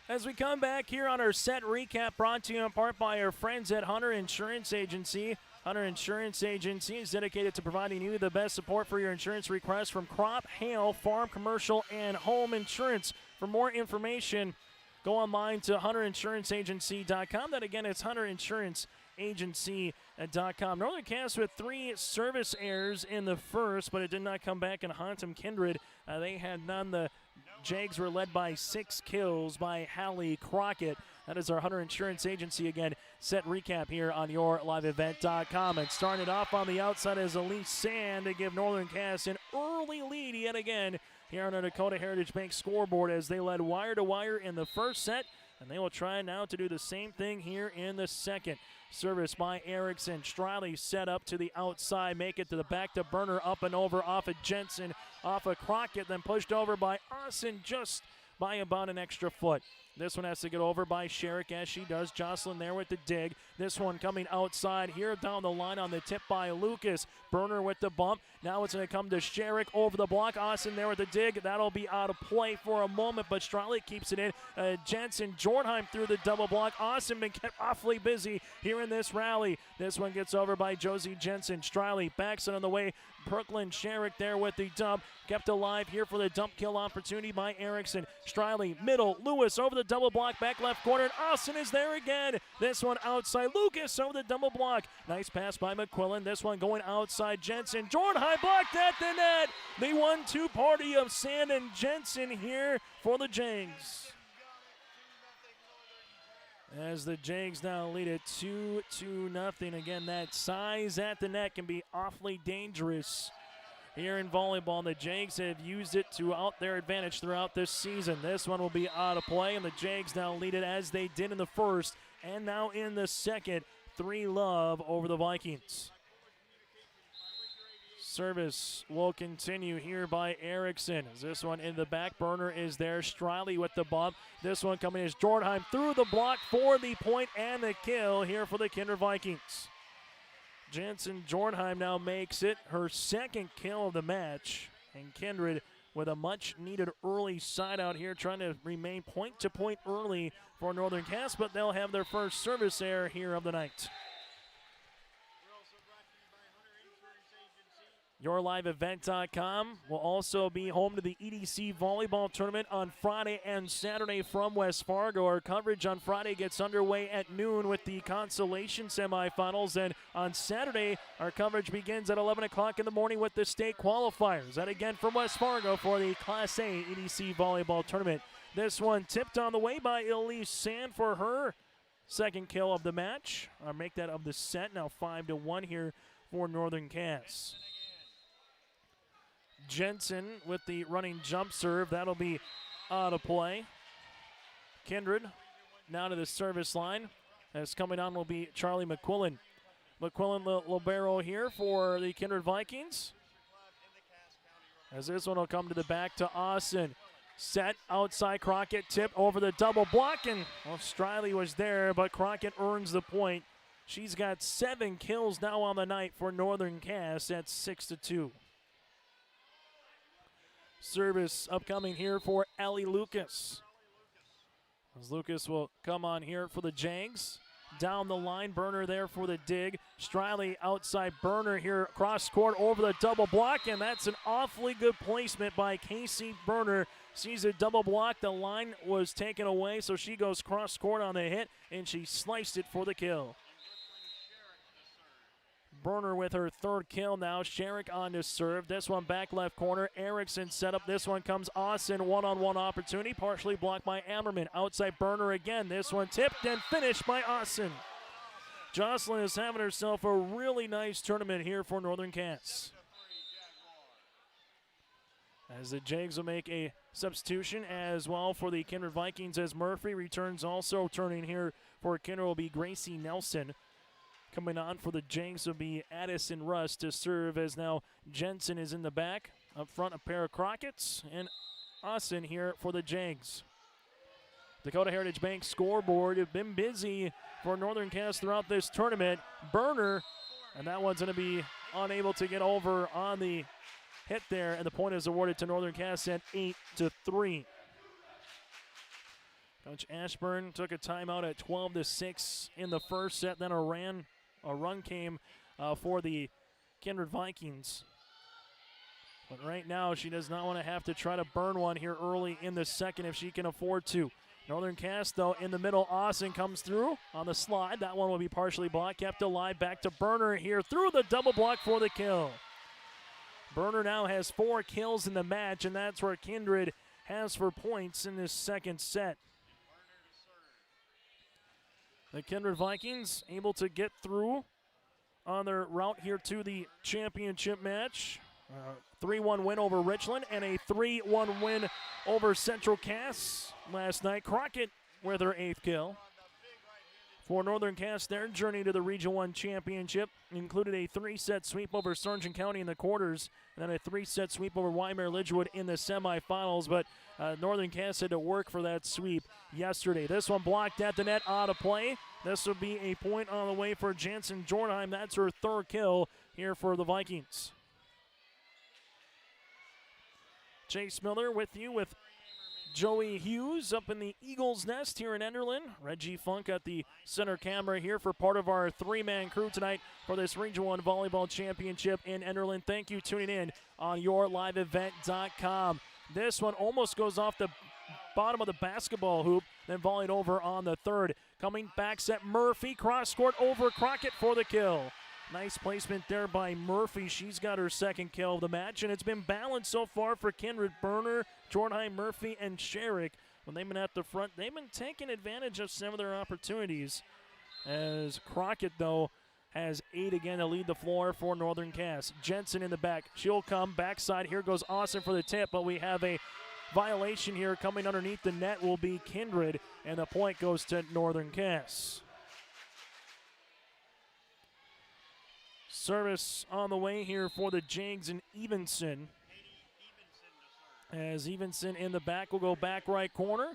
As we come back here on our set recap, brought to you in part by our friends at Hunter Insurance Agency. Hunter Insurance Agency is dedicated to providing you the best support for your insurance requests from crop, hail, farm, commercial, and home insurance. For more information, go online to hunterinsuranceagency.com. That again, it's hunterinsuranceagency.com. Northern Cast with 3 service errors in the first, but it did not come back and haunt them. Kindred, they had none. The Jags were led by 6 kills by Hallie Crockett. That is our Hunter Insurance Agency again. Set recap here on yourliveevent.com. And starting it off on the outside is Elise Sand to give Northern Cass an early lead yet again here on the Dakota Heritage Bank scoreboard as they led wire to wire in the first set. And they will try now to do the same thing here in the second. Service by Erickson. Striley set up to the outside. Make it to the back to Burner. Up and over off of Jensen. Off of Crockett. Then pushed over by Austin just by about an extra foot. This one has to get over by Sherrick as she does. Jocelyn there with the dig. This one coming outside here down the line on the tip by Lucas. Burner with the bump. Now it's going to come to Sherrick over the block. Austin there with the dig. That'll be out of play for a moment, but Striley keeps it in. Jensen, Jornheim through the double block. Austin been kept awfully busy here in this rally. This one gets over by Josie Jensen. Striley backs it on the way. Brooklyn Sherrick there with the dump. Kept alive here for the dump kill opportunity by Erickson. Striley, middle. Lewis over the double block, back left corner, and Austin is there again. This one outside. Lucas over the double block. Nice pass by McQuillan. This one going outside. Jensen. Jornheim blocked at the net. The 1-2 party of Sand and Jensen here for the Jags. As the Jags now lead it 2-0. Again, that size at the net can be awfully dangerous here in volleyball. The Jags have used it to their advantage throughout this season. This one will be out of play, and the Jags now lead it as they did in the first and now in the second. 3-0 over the Vikings. Service will continue here by Erickson. As this one in the back burner is there. Striley with the bump. This one coming is Jornheim through the block for the point and the kill here for the Kindred Vikings. Jensen Jornheim now makes it her second kill of the match. And Kindred with a much-needed early side out here, trying to remain point-to-point early for Northern Cass, but they'll have their first service error here of the night. YourLiveEvent.com will also be home to the EDC Volleyball Tournament on Friday and Saturday from West Fargo. Our coverage on Friday gets underway at noon with the consolation semifinals, and on Saturday, our coverage begins at 11 o'clock in the morning with the state qualifiers. That again from West Fargo for the Class A EDC Volleyball Tournament. This one tipped on the way by Elise Sand for her second kill of the match. I'll make that of the set, now 5-1 here for Northern Cass. Jensen with the running jump serve. That'll be out of play. Kindred now to the service line. As coming on will be Charlie McQuillan. McQuillan libero here for the Kindred Vikings. As this one will come to the back to Austin. Set outside Crockett. Tip over the double block. And Striley was there, but Crockett earns the point. She's got 7 kills now on the night for Northern Cass at 6-2. Service upcoming here for Allie Lucas. As Lucas will come on here for the Jags. down the line. Burner there for the dig. Striley outside Burner here, cross court over the double block, and that's an awfully good placement by Casey Burner. Sees a double block. The line was taken away, so she goes cross court on the hit, and she sliced it for the kill. Burner with her third kill now. Sherrick on to serve. This one back left corner. Erickson set up. This one comes Austin. One-on-one opportunity. Partially blocked by Ammerman. Outside Burner again. This one tipped and finished by Austin. Jocelyn is having herself a really nice tournament here for Northern Cass. As the Jags will make a substitution as well for the Kindred Vikings as Murphy returns. Also turning here for Kindred will be Gracie Nelson. Coming on for the Jags will be Addison Russ to serve, as now Jensen is in the back. Up front, a pair of Crockett's, and Austin here for the Jags. Dakota Heritage Bank scoreboard have been busy for Northern Cass throughout this tournament. Burner, and that one's going to be unable to get over on the hit there, and the point is awarded to Northern Cass at 8-3. Coach Ashburn took a timeout at 12-6 in the first set, then a run came for the Kindred Vikings. But right now, she does not want to have to try to burn one here early in the second if she can afford to. Northern Cass, though, in the middle. Austin comes through on the slide. That one will be partially blocked. Kept alive. Back to Burner here through the double block for the kill. Burner now has 4 kills in the match, and that's where Kindred has for points in this second set. The Kindred Vikings able to get through on their route here to the championship match. 3-1 win over Richland and a 3-1 win over Central Cass last night. Crockett with her 8th kill. For Northern Cass, their journey to the Region 1 championship included a 3-set sweep over Sargent County in the quarters, and then a 3-set sweep over Waimea Lidgewood in the semifinals. But Northern Cass had to work for that sweep yesterday. This one blocked at the net, out of play. This will be a point on the way for Jansen Jornheim. That's her 3rd kill here for the Vikings. Chase Miller with you with Joey Hughes up in the Eagles Nest here in Enderlin. Reggie Funk at the center camera here for part of our 3-man crew tonight for this Region 1 Volleyball Championship in Enderlin. Thank you tuning in on yourliveevent.com. This one almost goes off the bottom of the basketball hoop, then volleyed over on the third. Coming back set, Murphy, cross court over Crockett for the kill. Nice placement there by Murphy. She's got her 2nd kill of the match, and it's been balanced so far for Kindred. Burner, Jornheim, Murphy, and Sherrick. When they've been at the front, they've been taking advantage of some of their opportunities. As Crockett, though, has 8 again to lead the floor for Northern Cass. Jensen in the back. She'll come backside. Here goes Austin for the tip, but we have a violation here coming underneath the net will be Kindred, and the point goes to Northern Cass. Service on the way here for the Jags and Evenson. As Evenson in the back will go back right corner.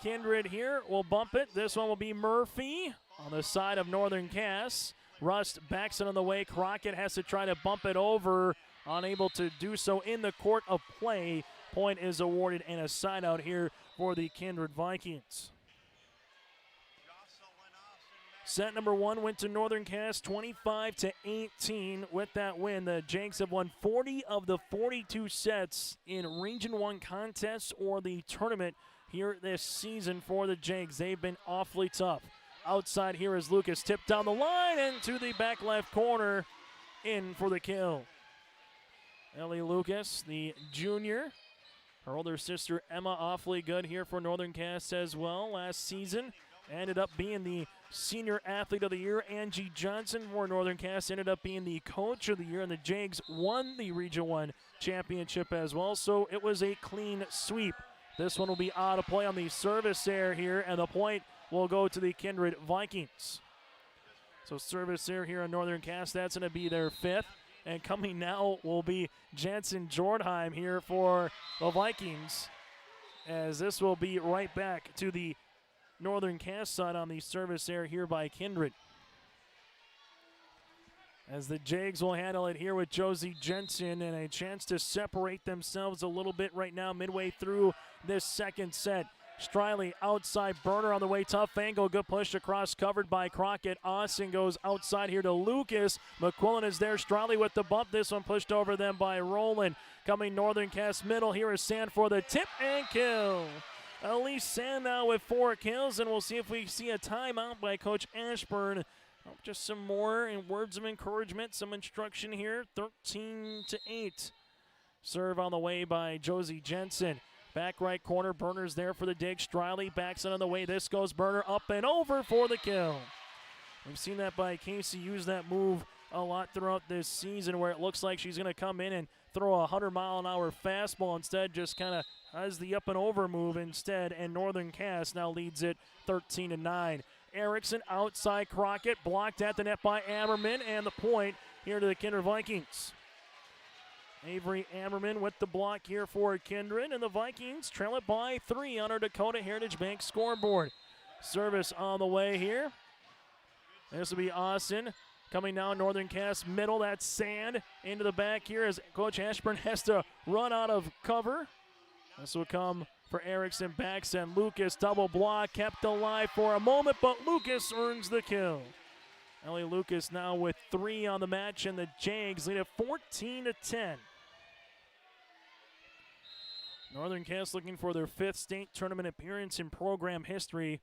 Kindred here will bump it. This one will be Murphy on the side of Northern Cass. Rust backs it on the way. Crockett has to try to bump it over. Unable to do so in the court of play. Point is awarded and a side out here for the Kindred Vikings. Set number 1 went to Northern Cass 25-18 with that win. The Jags have won 40 of the 42 sets in Region 1 contests or the tournament here this season for the Jags. They've been awfully tough. Outside here is Lucas, tipped down the line and to the back left corner, in for the kill. Ellie Lucas, the junior. Her older sister Emma, awfully good here for Northern Cass as well last season. Ended up being the Senior Athlete of the Year. Angie Johnson for Northern Cass ended up being the Coach of the Year, and the Jags won the Region 1 championship as well, so it was a clean sweep. This one will be out of play on the service error here, and the point will go to the Kindred Vikings. So service error here on Northern Cass, that's going to be their 5th. And coming now will be Jansen Jornheim here for the Vikings, as this will be right back to the Northern Cass side on the service error here by Kindred. As the Jags will handle it here with Josie Jensen, and a chance to separate themselves a little bit right now midway through this second set. Striley outside, Burner on the way, tough angle, good push across, covered by Crockett. Austin goes outside here to Lucas. McQuillan is there, Striley with the bump. This one pushed over them by Rowland. Coming Northern Cass middle, here is Sand for the tip and kill. Elise Sand now with 4 kills, and we'll see if we see a timeout by Coach Ashburn. Just some more in words of encouragement, some instruction here. 13-8. Serve on the way by Josie Jensen. Back right corner, Burner's there for the dig. Striley backs it on the way. This goes Burner up and over for the kill. We've seen that by Casey use that move a lot throughout this season, where it looks like she's going to come in and throw a 100-mile-an-hour fastball. Instead, just kind of has the up and over move instead, and Northern Cass now leads it 13-9. Erickson outside Crockett, blocked at the net by Ammerman, and the point here to the Kindred Vikings. Avery Ammerman with the block here for Kindred, and the Vikings trail it by 3 on our Dakota Heritage Bank scoreboard. Service on the way here. This will be Austin. Coming down Northern Cass middle, that's Sand into the back here as Coach Ashburn has to run out of cover. This will come for Erickson, backs, and Lucas double block, kept alive for a moment, but Lucas earns the kill. Ellie Lucas now with 3 on the match, and the Jags lead it 14-10. Northern Cass looking for their 5th state tournament appearance in program history.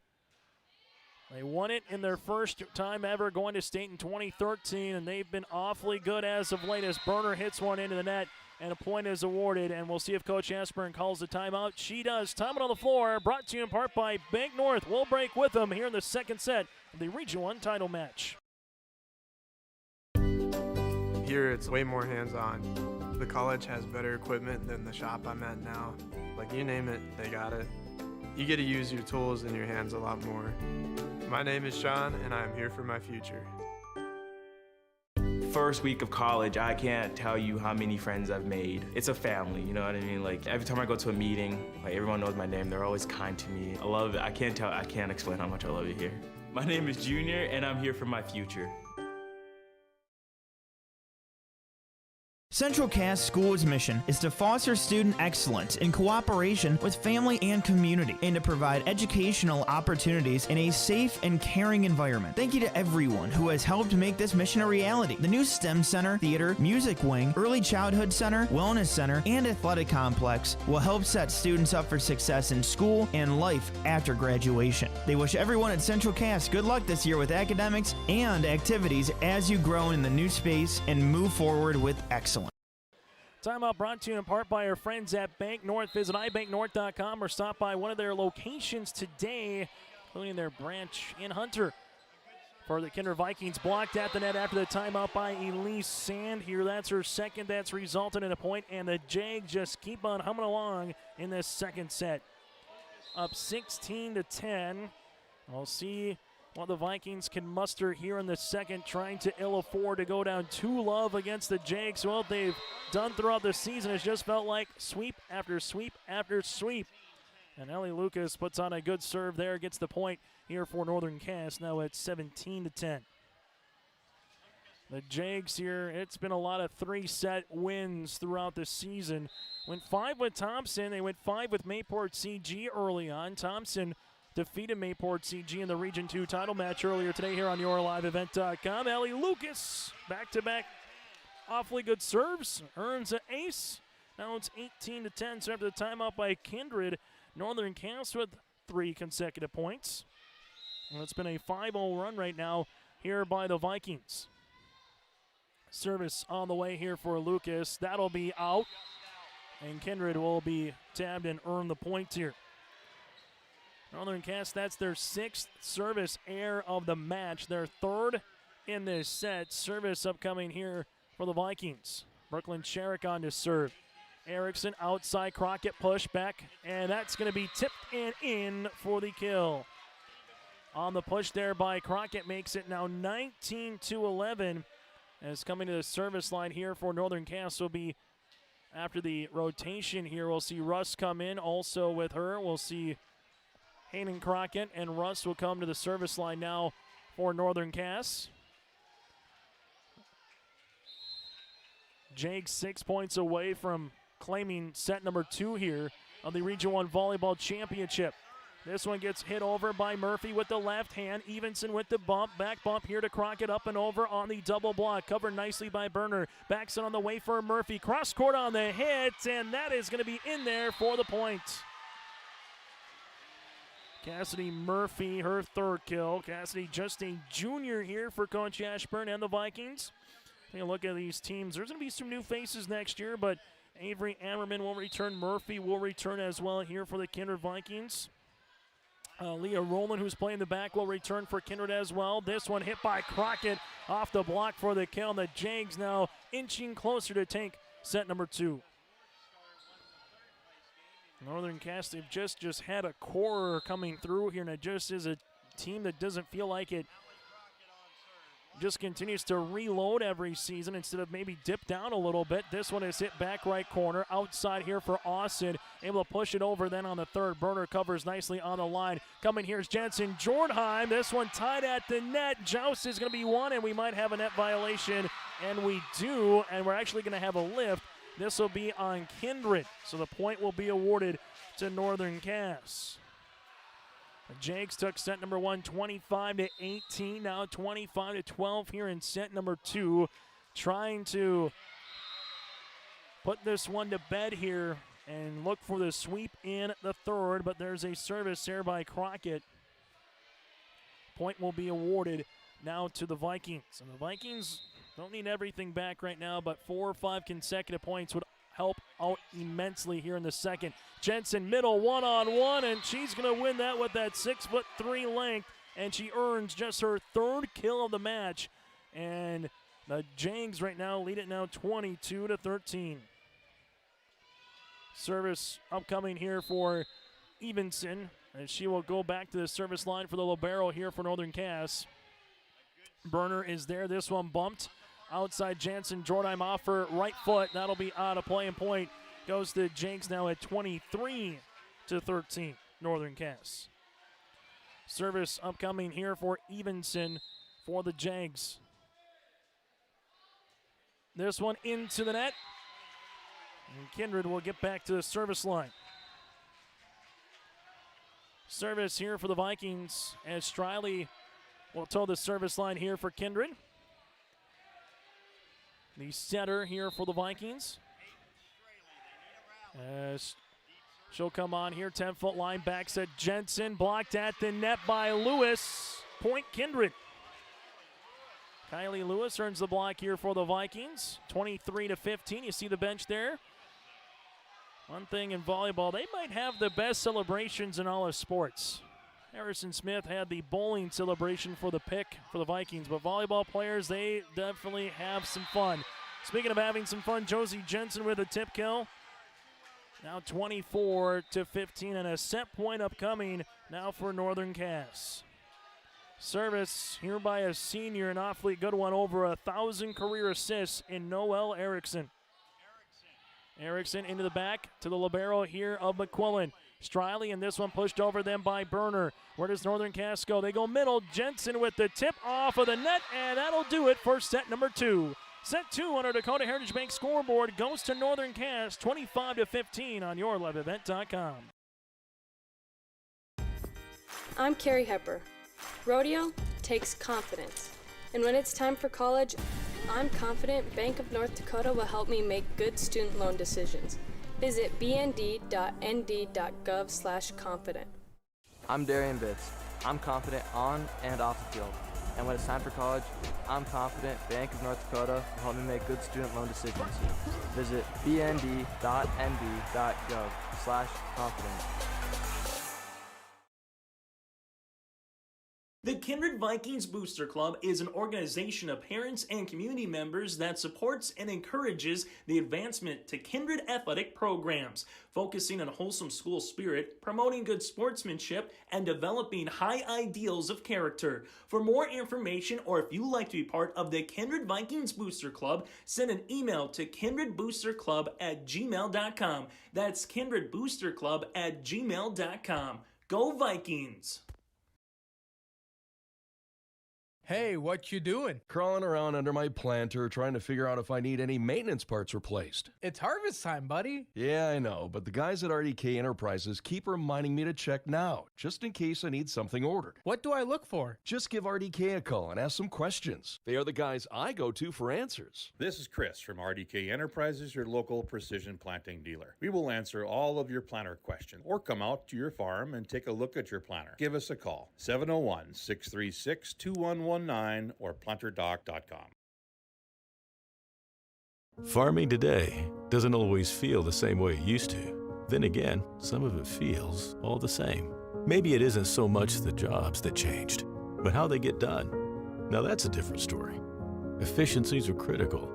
They won it in their first time ever going to state in 2013, and they've been awfully good as of late as Burner hits one into the net, and a point is awarded, and we'll see if Coach Ashburn calls the timeout. She does. Timeout on the floor, brought to you in part by Bank North. We'll break with them here in the second set of the Region 1 title match. Here it's way more hands-on. The college has better equipment than the shop I'm at now. Like, you name it, they got it. You get to use your tools and your hands a lot more. My name is Sean, and I'm here for my future. First week of college, I can't tell you how many friends I've made. It's a family, you know what I mean? Like, every time I go to a meeting, like, everyone knows my name. They're always kind to me. I love it. I can't explain how much I love it here. My name is Junior, and I'm here for my future. Central Cass School's mission is to foster student excellence in cooperation with family and community, and to provide educational opportunities in a safe and caring environment. Thank you to everyone who has helped make this mission a reality. The new STEM Center, Theater, Music Wing, Early Childhood Center, Wellness Center, and Athletic Complex will help set students up for success in school and life after graduation. They wish everyone at Central Cass good luck this year with academics and activities as you grow in the new space and move forward with excellence. Timeout brought to you in part by our friends at Bank North. Visit ibanknorth.com or stop by one of their locations today, including their branch in Hunter. For the Kindred Vikings, blocked at the net after the timeout by Elise Sand here. That's her second. That's resulted in a point, and the Jags just keep on humming along in this second set. Up 16-10. We'll see what the Vikings can muster here in the second, trying to ill afford to go down 2-love against the Jags. Well, they've done throughout the season. It's just felt like sweep after sweep after sweep. And Ellie Lucas puts on a good serve there, gets the point here for Northern Cass, now at 17-10. The Jags here, it's been a lot of 3-set wins throughout the season. Went 5 with Thompson. They went 5 with Mayport CG early on. Thompson defeated Mayport CG in the Region 2 title match earlier today here on YourLiveEvent.com. Ellie Lucas, back-to-back awfully good serves, earns an ace. Now it's 18-10, so after the timeout by Kindred, Northern Cass with 3 consecutive points. And it's been a 5-0 run right now here by the Vikings. Service on the way here for Lucas. That'll be out, and Kindred will be tabbed and earn the point here. Northern Cass, that's their 6th service error of the match, their 3rd in this set. Service upcoming here for the Vikings. Brooklyn Sherrick on to serve. Erickson outside, Crockett push back, and that's going to be tipped and in for the kill. On the push there by Crockett makes it now 19-11. As coming to the service line here for Northern Cass will be after the rotation here. We'll see Russ come in also with her. We'll see Hayden Crockett and Russ will come to the service line now for Northern Cass. Jags 6 points away from claiming set number 2 here of the Region 1 Volleyball Championship. This one gets hit over by Murphy with the left hand. Evenson with the bump. Back bump here to Crockett, up and over on the double block. Covered nicely by Berner. Backs it on the way for Murphy. Cross court on the hit, and that is going to be in there for the point. Cassidy Murphy, her third kill. Cassidy just a junior here for Coach Ashburn and the Vikings. Take a look at these teams. There's going to be some new faces next year, but Avery Ammerman will return. Murphy will return as well here for the Kindred Vikings. Leah Rowland, who's playing the back, will return for Kindred as well. This one hit by Crockett off the block for the kill. And the Jags now inching closer to take set number 2. Northern Cass, they've just had a core coming through here, and it just is a team that doesn't feel like it just continues to reload every season instead of maybe dip down a little bit. This one is hit back right corner. Outside here for Austin. Able to push it over then on the third. Berner covers nicely on the line. Coming here is Jensen Jordheim. This one tied at the net. Joust is going to be one, and we might have a net violation. And we do, and we're actually going to have a lift. This will be on Kindred. So the point will be awarded to Northern Cass. The Jags took set number 1, 25-18. Now 25-12 here in set number 2. Trying to put this one to bed here and look for the sweep in the third. But there's a service there by Crockett. Point will be awarded now to the Vikings. And the Vikings don't need everything back right now, but 4 or 5 consecutive points would help out immensely here in the second. Jensen middle one-on-one, and she's going to win that with that 6'3" length, and she earns just her third kill of the match. And the Jags right now lead it now 22-13. Service upcoming here for Evenson, and she will go back to the service line for the libero here for Northern Cass. Berner is there. This one bumped. Outside Jansen Jordheim off her right foot. That'll be out of play, and point goes to Jags now at 23-13, Northern Cass. Service upcoming here for Evenson for the Jags. This one into the net. And Kindred will get back to the service line. Service here for the Vikings as Striley will toe the service line here for Kindred. The setter here for the Vikings. As she'll come on here, 10-foot line, backs at Jensen, blocked at the net by Lewis. Point Kindred. Kylie Lewis earns the block here for the Vikings. 23-15, you see the bench there. One thing in volleyball, they might have the best celebrations in all of sports. Harrison Smith had the bowling celebration for the pick for the Vikings, but volleyball players, they definitely have some fun. Speaking of having some fun, Josie Jensen with a tip kill. Now 24-15, and a set point upcoming now for Northern Cass. Service here by a senior, an awfully good one, over 1,000 career assists in Noelle Erickson. Erickson into the back to the libero here of McQuillan. Striley, and this one pushed over them by Berner. Where does Northern Cass go? They go middle. Jensen with the tip off of the net, and that'll do it for set number 2. Set 2 on our Dakota Heritage Bank scoreboard goes to Northern Cass, 25-15 on YourLiveEvent.com. I'm Carrie Hepper. Rodeo takes confidence. And when it's time for college, I'm confident Bank of North Dakota will help me make good student loan decisions. Visit bnd.nd.gov/confident. I'm Darian Bitts. I'm confident on and off the field. And when it's time for college, I'm confident Bank of North Dakota will help me make good student loan decisions. Visit bnd.nd.gov/confident. The Kindred Vikings Booster Club is an organization of parents and community members that supports and encourages the advancement to Kindred athletic programs, focusing on wholesome school spirit, promoting good sportsmanship, and developing high ideals of character. For more information, or if you'd like to be part of the Kindred Vikings Booster Club, send an email to kindredboosterclub@gmail.com. That's kindredboosterclub@gmail.com. Go Vikings! Hey, what you doing? Crawling around under my planter trying to figure out if I need any maintenance parts replaced. It's harvest time, buddy. Yeah, I know, but the guys at RDK Enterprises keep reminding me to check now, just in case I need something ordered. What do I look for? Just give RDK a call and ask some questions. They are the guys I go to for answers. This is Chris from RDK Enterprises, your local precision planting dealer. We will answer all of your planter questions or come out to your farm and take a look at your planter. Give us a call, 701-636-2119 or planterdoc.com. Farming today doesn't always feel the same way it used to. Then again, some of it feels all the same. Maybe it isn't so much the jobs that changed, but how they get done. Now that's a different story. Efficiencies are critical,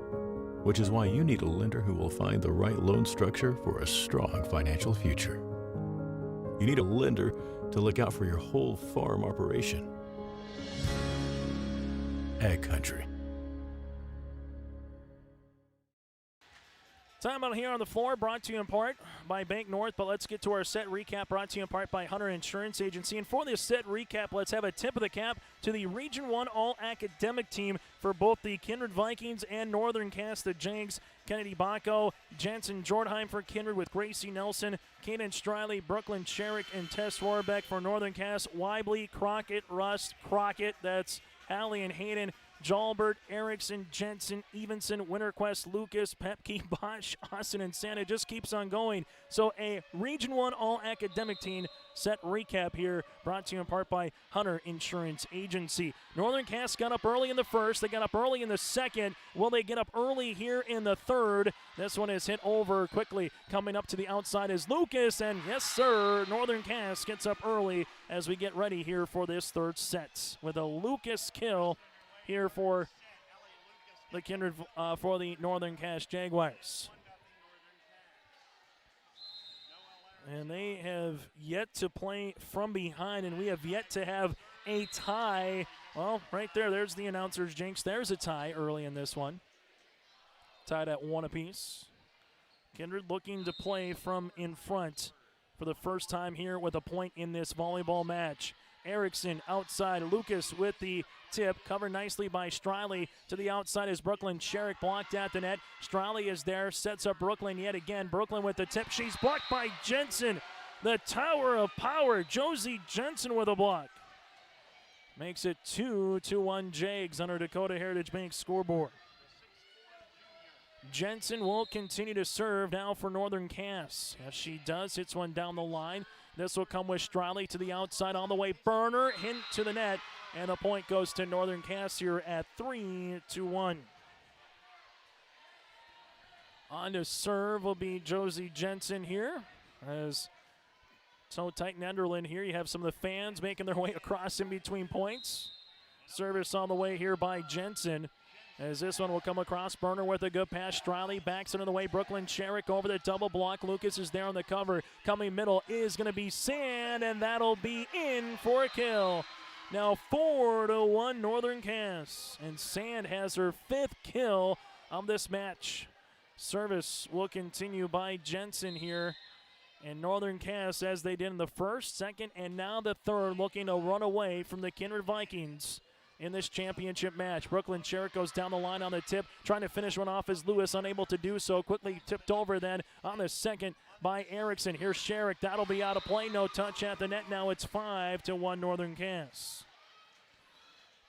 which is why you need a lender who will find the right loan structure for a strong financial future. You need a lender to look out for your whole farm operation. Ag Country. Time out here on the floor, brought to you in part by Bank North, but let's get to our set recap, brought to you in part by Hunter Insurance Agency. And for this set recap, let's have a tip of the cap to the Region 1 All-Academic team for both the Kindred Vikings and Northern Cass, the Jags. Kennedy Bacco, Jensen Jordheim for Kindred with Gracie Nelson, Kaden Striley, Brooklyn Sherrick, and Tess Warbeck for Northern Cass. Weibly, Crockett, Rust, Crockett, that's Hallie and Hayden, Jalbert, Erickson, Jensen, Evenson, Winterquest, Lucas, Pepke, Bosch, Austin, and Santa. Just keeps on going. So a Region 1 All-Academic team set recap here, brought to you in part by Hunter Insurance Agency. Northern Cass got up early in the first. They got up early in the second. Will they get up early here in the third? This one is hit over quickly. Coming up to the outside is Lucas, and yes, sir, Northern Cass gets up early as we get ready here for this third set with a Lucas kill here for the Kindred, for the Northern Cass Jaguars. And they have yet to play from behind, and we have yet to have a tie. Well, right there's the announcer's jinx. There's a tie early in this one. Tied at 1 apiece. Kindred looking to play from in front for the first time here with a point in this volleyball match. Erickson outside, Lucas with the tip, covered nicely by Striley. To the outside is Brooklyn Sherrick, blocked at the net. Striley is there, sets up Brooklyn yet again. Brooklyn with the tip, she's blocked by Jensen. The tower of power, Josie Jensen with a block. Makes it 2-1 Jags under Dakota Heritage Bank scoreboard. Jensen will continue to serve now for Northern Cass. As she does, hits one down the line. This will come with Striley to the outside on the way. Burner hint to the net, and the point goes to Northern Cass here at 3-1. On to serve will be Josie Jensen here. As so tight Nenderland here, you have some of the fans making their way across in between points. Service on the way here by Jensen. As this one will come across, Burner with a good pass. Striley backs into the way. Brooklyn Sherrick over the double block. Lucas is there on the cover. Coming middle is going to be Sand, and that'll be in for a kill. Now 4-1 Northern Cass, and Sand has her 5th kill of this match. Service will continue by Jensen here. And Northern Cass, as they did in the first, second, and now the third, looking to run away from the Kindred Vikings in this championship match. Brooklyn Sherrick goes down the line on the tip, trying to finish one off as Lewis unable to do so. Quickly tipped over then on the second by Erickson. Here's Sherrick. That'll be out of play. No touch at the net. Now it's 5-1 Northern Cass.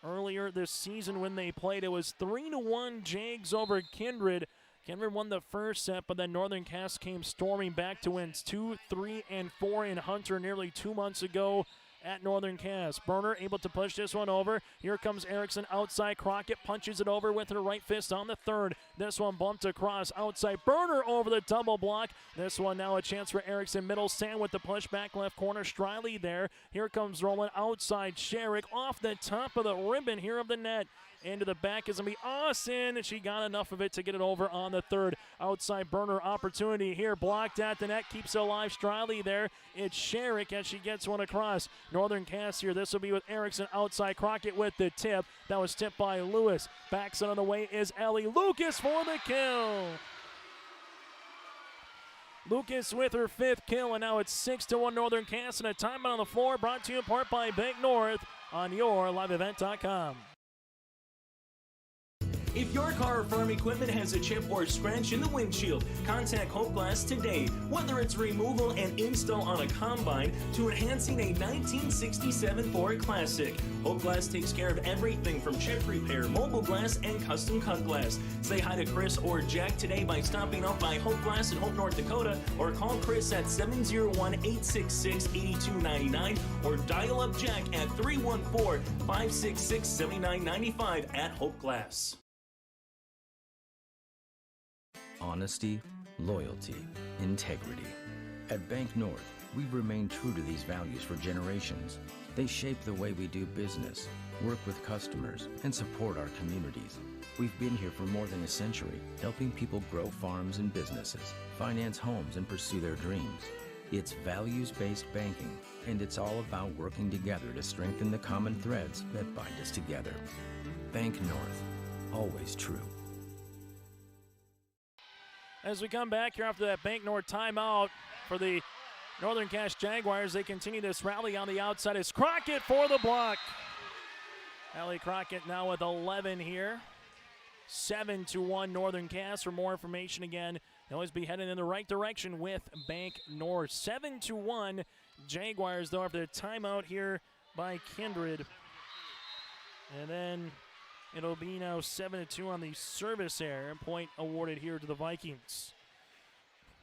Earlier this season when they played, it was 3-1 Jags over Kindred. Kindred won the first set, but then Northern Cass came storming back to wins 2, 3, and 4 in Hunter nearly 2 months ago at Northern Cass. Burner able to push this one over. Here comes Erickson outside. Crockett punches it over with her right fist on the third. This one bumped across outside. Burner over the double block. This one now a chance for Erickson. Middle Sand with the push back left corner. Striley there. Here comes rolling outside Sherrick off the top of the ribbon here of the net. Into the back is going to be Austin, and she got enough of it to get it over on the third. Outside Burner opportunity here, blocked at the net, keeps it alive. Striley there. It's Sherrick as she gets one across. Northern Cass here. This will be with Erickson outside. Crockett with the tip. That was tipped by Lewis. Backs on the way is Ellie Lucas for the kill. Lucas with her 5th kill, and now it's 6-1 Northern Cass, and a timeout on the floor brought to you in part by Bank North on YourLiveEvent.com. If your car or farm equipment has a chip or scratch in the windshield, contact Hope Glass today. Whether it's removal and install on a combine to enhancing a 1967 Ford Classic, Hope Glass takes care of everything from chip repair, mobile glass, and custom cut glass. Say hi to Chris or Jack today by stopping up by Hope Glass in Hope, North Dakota, or call Chris at 701-866-8299 or dial up Jack at 314-566-7995 at Hope Glass. Honesty, loyalty, integrity. At Bank North, we've remained true to these values for generations. They shape the way we do business, work with customers, and support our communities. We've been here for more than a century, helping people grow farms and businesses, finance homes, and pursue their dreams. It's values-based banking, and it's all about working together to strengthen the common threads that bind us together. Bank North, always true. As we come back here after that Bank North timeout for the Northern Cache Jaguars, they continue this rally on the outside. It's Crockett for the block. Allie Crockett now with 11 here. 7-1 Northern Cache. For more information, again, they'll always be heading in the right direction with Bank North. 7-1 Jaguars, though, after the timeout here by Kindred. And then it'll be now 7-2 on the service error. Point awarded here to the Vikings.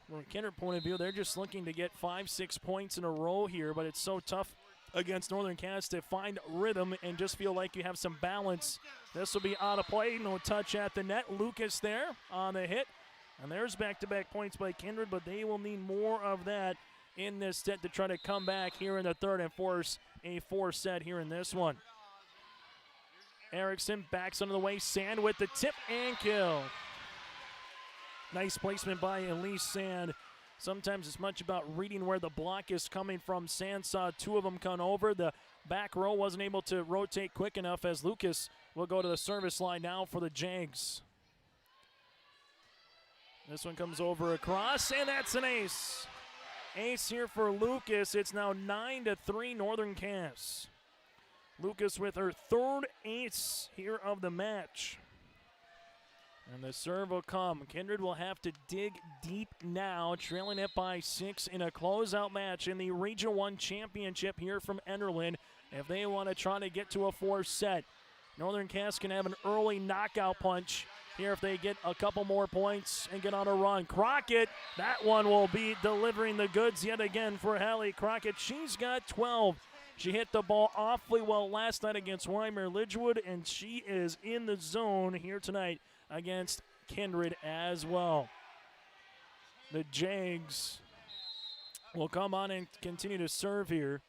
From a Kindred point of view, they're just looking to get 5-6 points in a row here, but it's so tough against Northern Cache to find rhythm and just feel like you have some balance. This will be out of play. No touch at the net. Lucas there on the hit. And there's back-to-back points by Kindred, but they will need more of that in this set to try to come back here in the third and force a 4-set here in this one. Erickson backs under the way. Sand with the tip and kill. Nice placement by Elise Sand. Sometimes it's much about reading where the block is coming from. Sand saw two of them come over. The back row wasn't able to rotate quick enough as Lucas will go to the service line now for the Jags. This one comes over across, and that's an ace. Ace here for Lucas. It's now 9-3 Northern Cache. Lucas with her third ace here of the match. And the serve will come. Kindred will have to dig deep now, trailing it by 6 in a closeout match in the Region 1 Championship here from Enderlin if they want to try to get to a 4-set. Northern Cache can have an early knockout punch here if they get a couple more points and get on a run. Crockett, that one will be delivering the goods yet again for Hallie Crockett. She's got 12. She hit the ball awfully well last night against Weimar Lidgewood, and she is in the zone here tonight against Kindred as well. The Jags will come on and continue to serve here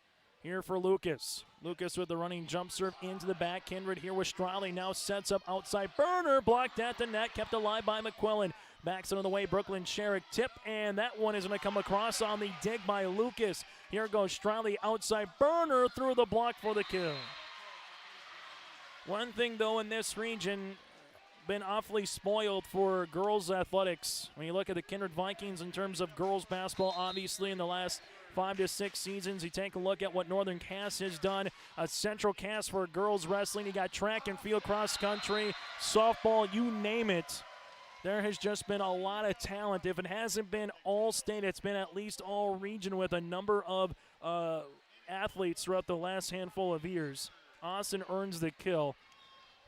for Lucas. Lucas with the running jump serve into the back. Kindred here with Striley now sets up outside. Burner blocked at the net, kept alive by McQuillan. Backs under the way, Brooklyn Sherrick tip, and that one is going to come across on the dig by Lucas. Here goes Striley outside. Burner through the block for the kill. One thing, though, in this region, been awfully spoiled for girls athletics. When you look at the Kindred Vikings in terms of girls basketball, obviously in the last 5 to 6 seasons, you take a look at what Northern Cache has done. A Central Cache for girls wrestling. You got track and field, cross country, softball, you name it. There has just been a lot of talent. If it hasn't been all state, it's been at least all region with a number of athletes throughout the last handful of years. Austin earns the kill.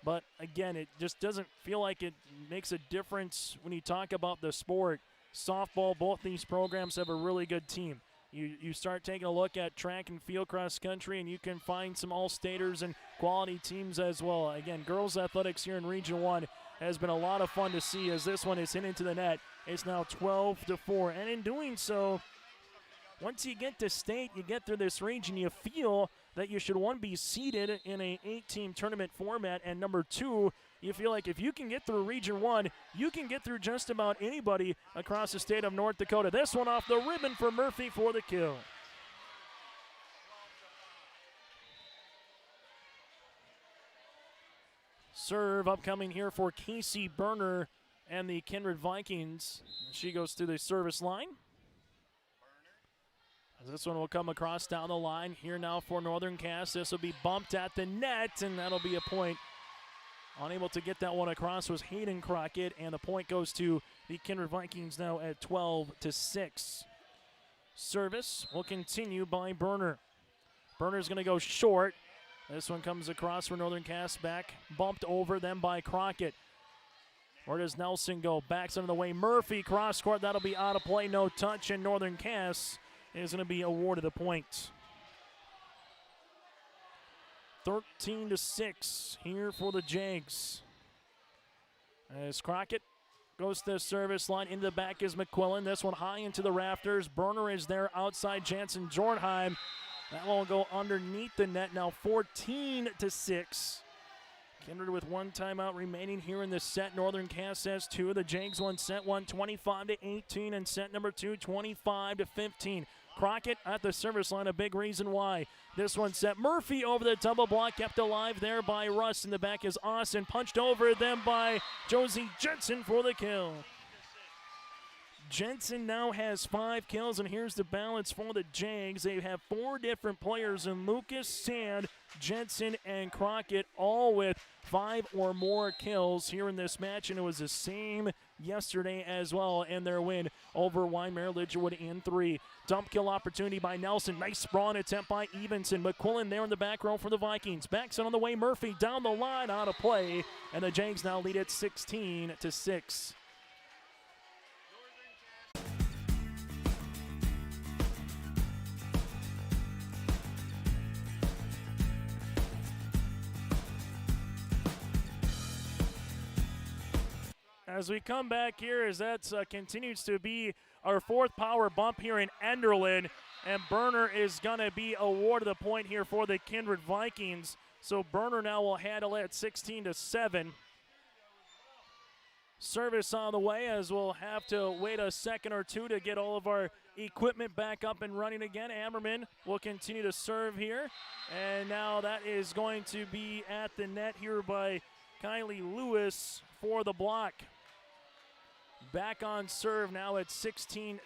But again, it just doesn't feel like it makes a difference when you talk about the sport. Softball, both these programs have a really good team. You start taking a look at track and field, cross country, and you can find some all-staters and quality teams as well. Again, girls athletics here in Region 1 has been a lot of fun to see as this one is hit into the net. It's now 12-4, and in doing so, once you get to state, you get through this region, you feel that you should, one, be seeded in a 8-team tournament format, and number two, you feel like if you can get through Region 1, you can get through just about anybody across the state of North Dakota. This one off the ribbon for Murphy for the kill. Serve upcoming here for Casey Burner and the Kindred Vikings. She goes through the service line. This one will come across down the line here now for Northern Cache. This will be bumped at the net, and that'll be a point Unable to get that one across was Hayden Crockett, and the point goes to the Kindred Vikings now at 12-6. Service will continue by Berner. Berner's going to go short. This one comes across for Northern Cass, back bumped over them by Crockett. Where does Nelson go? Backs under the way. Murphy cross court. That'll be out of play. No touch, and Northern Cass is going to be awarded the point. 13-6 here for the Jags. As Crockett goes to the service line. Into the back is McQuillan. This one high into the rafters. Berner is there outside Jansen Jornheim. That will go underneath the net. Now 14-6. Kindred with one timeout remaining here in the set. Northern Cass has two. The Jags won set one 25-18 and set number two 25-15. Crockett at the service line, a big reason why. This one set. Murphy over the double block, kept alive there by Russ. In the back is Austin, punched over them by Josie Jensen for the kill. Jensen now has 5 kills, and here's the balance for the Jags. They have 4 different players in Lucas, Sand, Jensen, and Crockett, all with 5 or more kills here in this match, and it was the same yesterday as well in their win over Weinmare Lidgerwood in 3. Dump kill opportunity by Nelson. Nice sprawl attempt by Evenson. McQuillan there in the back row for the Vikings. Backs it on the way. Murphy down the line, out of play, and the Jags now lead it 16-6. As we come back here, as that continues to be our 4th power bump here in Enderlin, and Berner is going to be awarded the point here for the Kindred Vikings. So Berner now will handle it at 16-7. Service on the way, as we'll have to wait a second or two to get all of our equipment back up and running again. Ammerman will continue to serve here, and now that is going to be at the net here by Kylie Lewis for the block. Back on serve now at 16-8.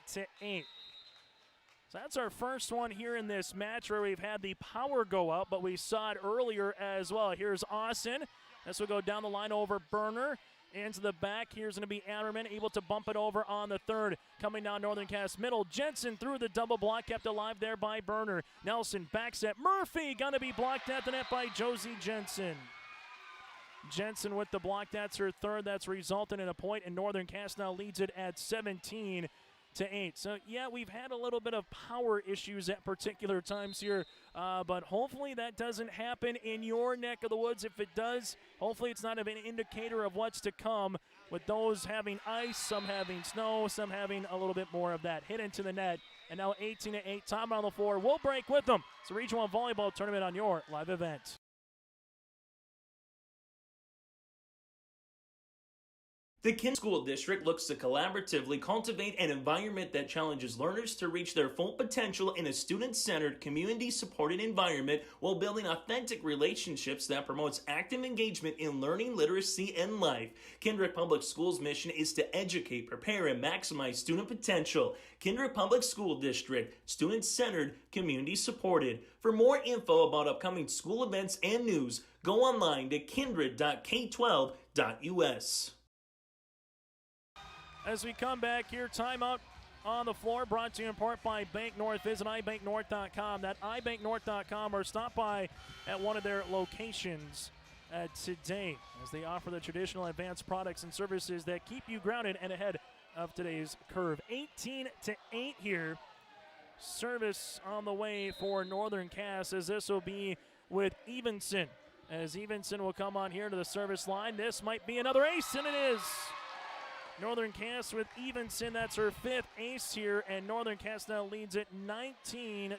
So that's our first one here in this match where we've had the power go out, but we saw it earlier as well. Here's Austin. This will go down the line over Berner. Into the back. Here's going to be Ammerman, able to bump it over on the third. Coming down Northern Cass middle. Jensen through the double block, kept alive there by Berner. Nelson backs at Murphy. Going to be blocked at the net by Josie Jensen. Jensen with the block. That's her third. That's resulted in a point, and Northern Cass now leads it at 17-8. So, yeah, we've had a little bit of power issues at particular times here, but hopefully that doesn't happen in your neck of the woods. If it does, hopefully it's not an indicator of what's to come, with those having ice, some having snow, some having a little bit more of that hit into the net. And now 18-8, time on the floor. We'll break with them. It's a Region 1 Volleyball Tournament on your live event. The Kindred School District looks to collaboratively cultivate an environment that challenges learners to reach their full potential in a student-centered, community-supported environment while building authentic relationships that promotes active engagement in learning, literacy, and life. Kindred Public Schools' mission is to educate, prepare, and maximize student potential. Kindred Public School District, student-centered, community-supported. For more info about upcoming school events and news, go online to kindred.k12.us. As we come back here, timeout on the floor, brought to you in part by Bank North. Visit ibanknorth.com. That ibanknorth.com, or stop by at one of their locations today, as they offer the traditional advanced products and services that keep you grounded and ahead of today's curve. 18-8 here. Service on the way for Northern Cass, as this will be with Evenson. As Evenson will come on here to the service line. This might be another ace, and it is. Northern Cass with Evenson, that's her 5th ace here, and Northern Cass now leads it 19-8.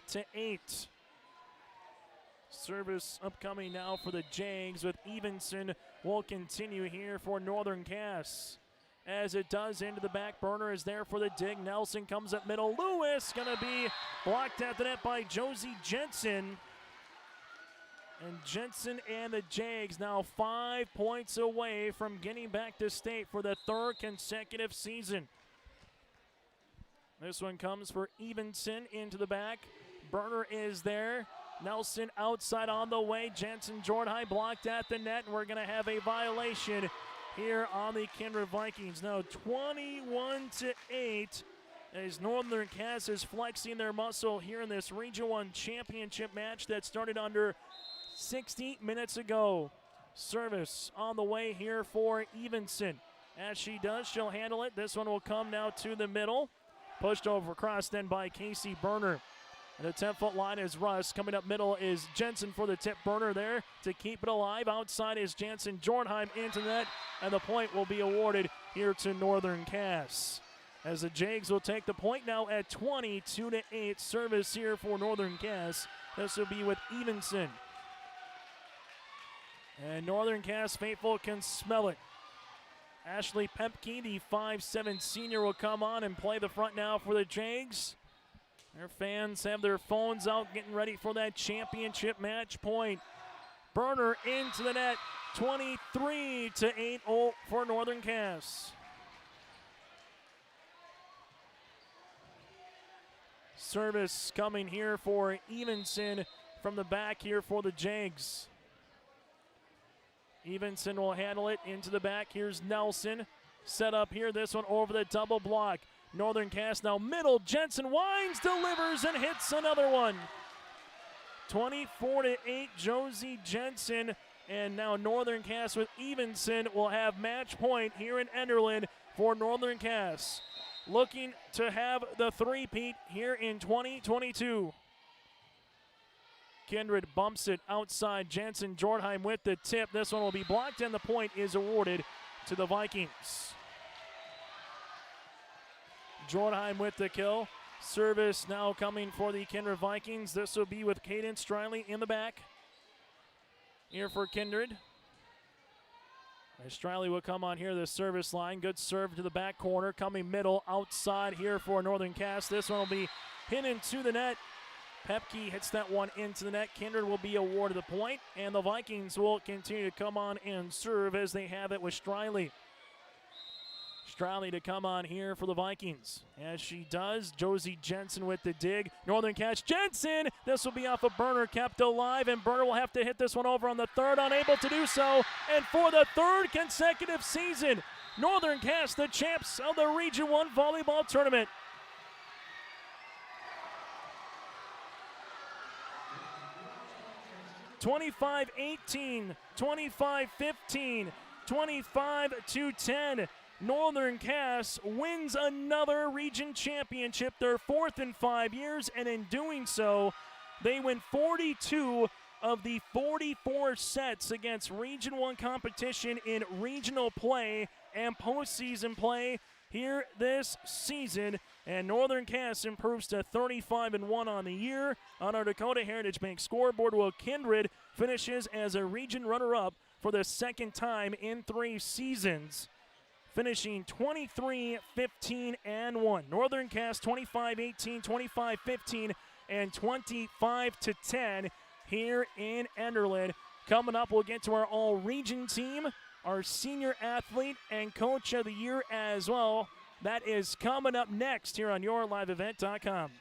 Service upcoming now for the Jags with Evenson will continue here for Northern Cass. As it does into the back, Berner is there for the dig. Nelson comes up middle. Lewis gonna be blocked at the net by Josie Jensen. And Jensen and the Jags now 5 points away from getting back to state for the 3rd consecutive season. This one comes for Evenson into the back. Berner is there. Nelson outside on the way. Jensen Jornheim blocked at the net, and we're going to have a violation here on the Kindred Vikings. Now 21-8 as Northern Cass is flexing their muscle here in this Region 1 championship match that started under 60 minutes ago. Service on the way here for Evenson. As she does, she'll handle it. This one will come now to the middle. Pushed over across then by Casey Berner. And the 10-foot line is Russ. Coming up middle is Jensen for the tip. Berner there to keep it alive. Outside is Jansen Jornheim into that. And the point will be awarded here to Northern Cass. As the Jags will take the point now at 22-8. Service here for Northern Cass. This will be with Evenson. And Northern Cass faithful can smell it. Ashley Pepke, the 5'7" senior, will come on and play the front now for the Jags. Their fans have their phones out getting ready for that championship match point. Berner into the net, 23-8 for Northern Cass. Service coming here for Evenson from the back here for the Jags. Evenson will handle it into the back. Here's Nelson. Set up here. This one over the double block. Northern Cass now middle. Jensen winds, delivers, and hits another one. 24-8, Josie Jensen. And now Northern Cass with Evenson will have match point here in Enderlin for Northern Cass. Looking to have the three-peat here in 2022. Kindred bumps it outside. Jansen Jornheim with the tip. This one will be blocked, and the point is awarded to the Vikings. Jornheim with the kill. Service now coming for the Kindred Vikings. This will be with Cadence Striley in the back. Here for Kindred. As Striley will come on here, the service line. Good serve to the back corner. Coming middle, outside here for Northern Cass. This one will be hit into the net. Pepke hits that one into the net. Kindred will be awarded the point, and the Vikings will continue to come on and serve as they have it with Striley. Striley to come on here for the Vikings. As she does, Josie Jensen with the dig. Northern Cass Jensen. This will be off of Berner, kept alive, and Berner will have to hit this one over on the third, unable to do so. And for the third consecutive season, Northern Cass, the champs of the Region 1 Volleyball Tournament. (25-18), 25-15, 25-10. Northern Cass wins another region championship, their fourth in 5 years, and in doing so, they win 42 of the 44 sets against Region 1 competition in regional play and postseason play here this season. And Northern Cass improves to 35-1 on the year. On our Dakota Heritage Bank scoreboard, while Kindred finishes as a region runner-up for the second time in 3 seasons, finishing 23-15-1. Northern Cass 25-18, 25-15, and 25-10 here in Enderlin. Coming up, we'll get to our all-region team, our senior athlete and coach of the year as well. That is coming up next here on YourLiveEvent.com.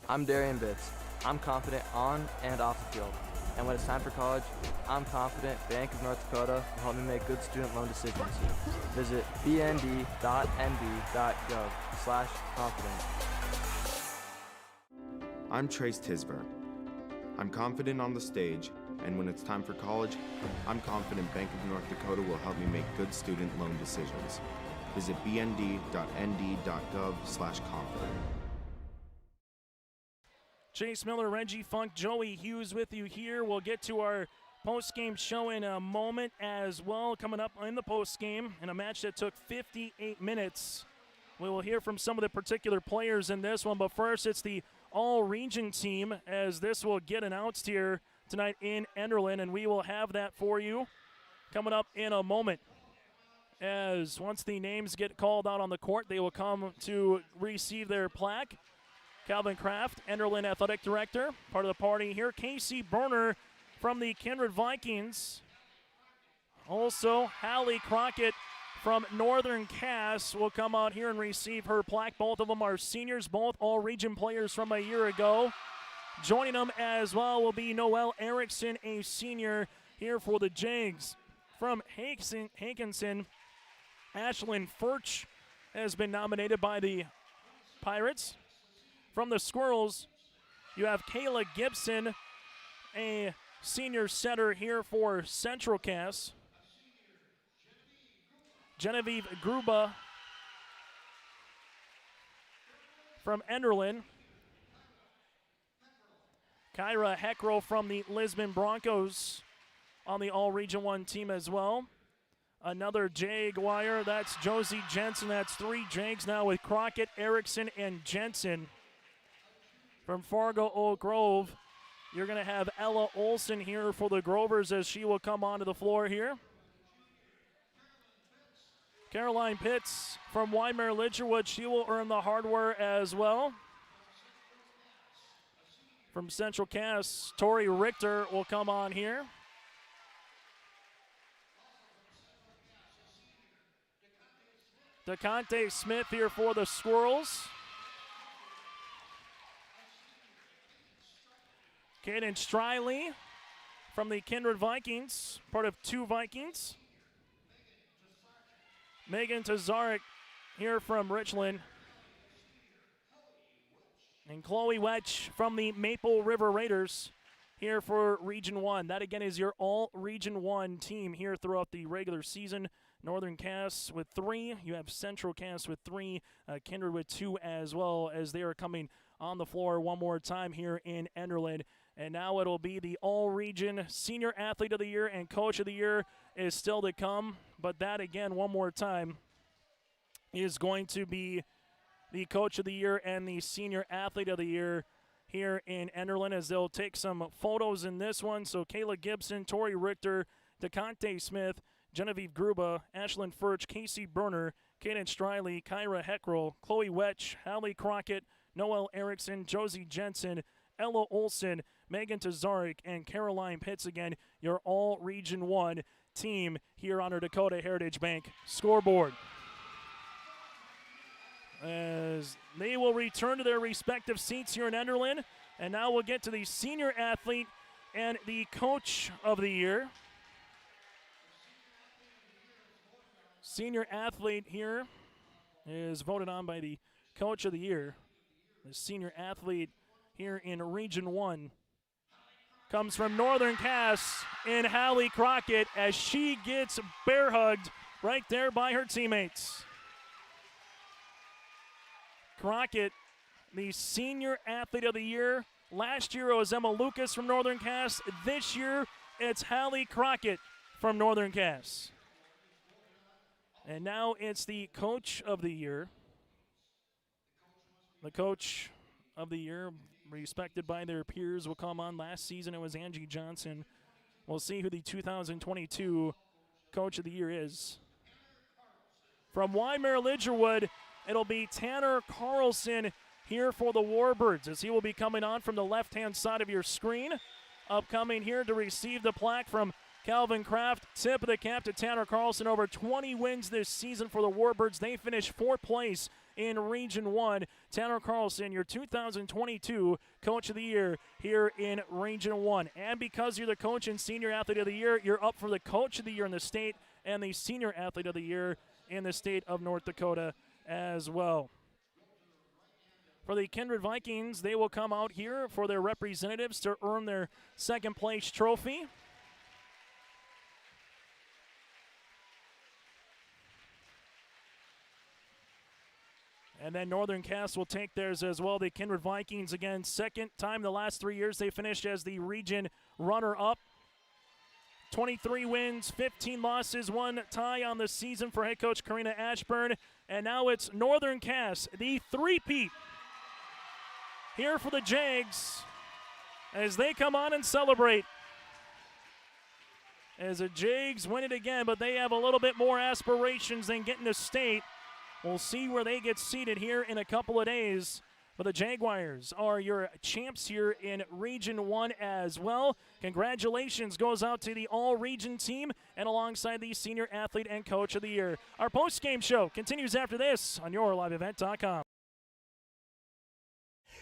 I'm Darian Bitts. I'm confident on and off the field. And when it's time for college, I'm confident Bank of North Dakota will help me make good student loan decisions. Visit bnd.nb.gov/confident. I'm Trace Tisberg. I'm confident on the stage, and when it's time for college, I'm confident Bank of North Dakota will help me make good student loan decisions. Visit bnd.nd.gov/confident. Chase Miller, Reggie Funk, Joey Hughes with you here. We'll get to our post-game show in a moment as well. Coming up in the post-game in a match that took 58 minutes. We will hear from some of the particular players in this one, but first it's the all-region team as this will get announced here tonight in Enderlin, and we will have that for you coming up in a moment. As once the names get called out on the court, they will come to receive their plaque. Calvin Kraft, Enderlin Athletic Director, part of the party here. Casey Berner from the Kindred Vikings. Also, Hallie Crockett from Northern Cass will come out here and receive her plaque. Both of them are seniors, both all-region players from a year ago. Joining them as well will be Noelle Erickson, a senior here for the Jags. From Hankinson, Ashlyn Furch has been nominated by the Pirates. From the Squirrels, you have Kayla Gibson, a senior setter here for Central Cass. Genevieve Gruba from Enderlin. Kyra Heckrow from the Lisbon Broncos on the All-Region 1 team as well. Another Jaguar, that's Josie Jensen. That's 3 Jags now with Crockett, Erickson, and Jensen. From Fargo Oak Grove, you're going to have Ella Olson here for the Grovers as she will come onto the floor here. Caroline Pitts from Weimar Lidgerwood, she will earn the hardware as well. From Central Cass, Tori Richter will come on here. DeConte Smith here for the Squirrels. Kaden Striley from the Kindred Vikings, part of 2 Vikings. Megan Tazarek here from Richland. And Chloe Wetch from the Maple River Raiders here for Region 1. That again is your all Region 1 team here throughout the regular season. Northern Cass with 3. You have Central Cass with 3. Kindred with 2 as well, as they are coming on the floor one more time here in Enderlin. And now it'll be the All-Region Senior Athlete of the Year and Coach of the Year is still to come. But that, again, one more time, is going to be the Coach of the Year and the Senior Athlete of the Year here in Enderlin, as they'll take some photos in this one. So Kayla Gibson, Tori Richter, DeConte Smith, Genevieve Gruba, Ashlyn Furch, Casey Berner, Kaden Striley, Kyra Heckrow, Chloe Wetch, Hallie Crockett, Noelle Erickson, Josie Jensen, Ella Olson, Megan Tazarek, and Caroline Pitts, again, your all Region 1 team here on our Dakota Heritage Bank scoreboard. As they will return to their respective seats here in Enderlin, and now we'll get to the Senior Athlete and the Coach of the Year. Senior Athlete here is voted on by the Coach of the Year. The Senior Athlete here in Region 1 comes from Northern Cass in Hallie Crockett, as she gets bear hugged right there by her teammates. Crockett, the Senior Athlete of the Year. Last year it was Emma Lucas from Northern Cass. This year it's Hallie Crockett from Northern Cass. And now it's the Coach of the Year. The Coach of the Year, respected by their peers, will come on. Last season it was Angie Johnson. We'll see who the 2022 Coach of the Year is. From Weimar Lidgerwood, it'll be Tanner Carlson here for the Warbirds, as he will be coming on from the left-hand side of your screen. Upcoming here to receive the plaque from Calvin Kraft. Tip of the cap to Tanner Carlson. Over 20 wins this season for the Warbirds. They finished 4th place in Region 1. Tanner Carlson, your 2022 Coach of the Year here in Region 1. And because you're the Coach and Senior Athlete of the Year, you're up for the Coach of the Year in the state and the Senior Athlete of the Year in the state of North Dakota as well. For the Kindred Vikings, they will come out here for their representatives to earn their 2nd place trophy. And then Northern Cass will take theirs as well. The Kindred Vikings, again, 2nd time the last 3 years they finished as the region runner-up. 23 wins, 15 losses, 1 tie on the season for head coach Karina Ashburn. And now it's Northern Cass, the three-peat here for the Jags as they come on and celebrate. As the Jags win it again, but they have a little bit more aspirations than getting to state. We'll see where they get seated here in a couple of days. But the Jaguars are your champs here in Region 1 as well. Congratulations goes out to the all-region team and alongside the Senior Athlete and Coach of the Year. Our post-game show continues after this on YourLiveEvent.com.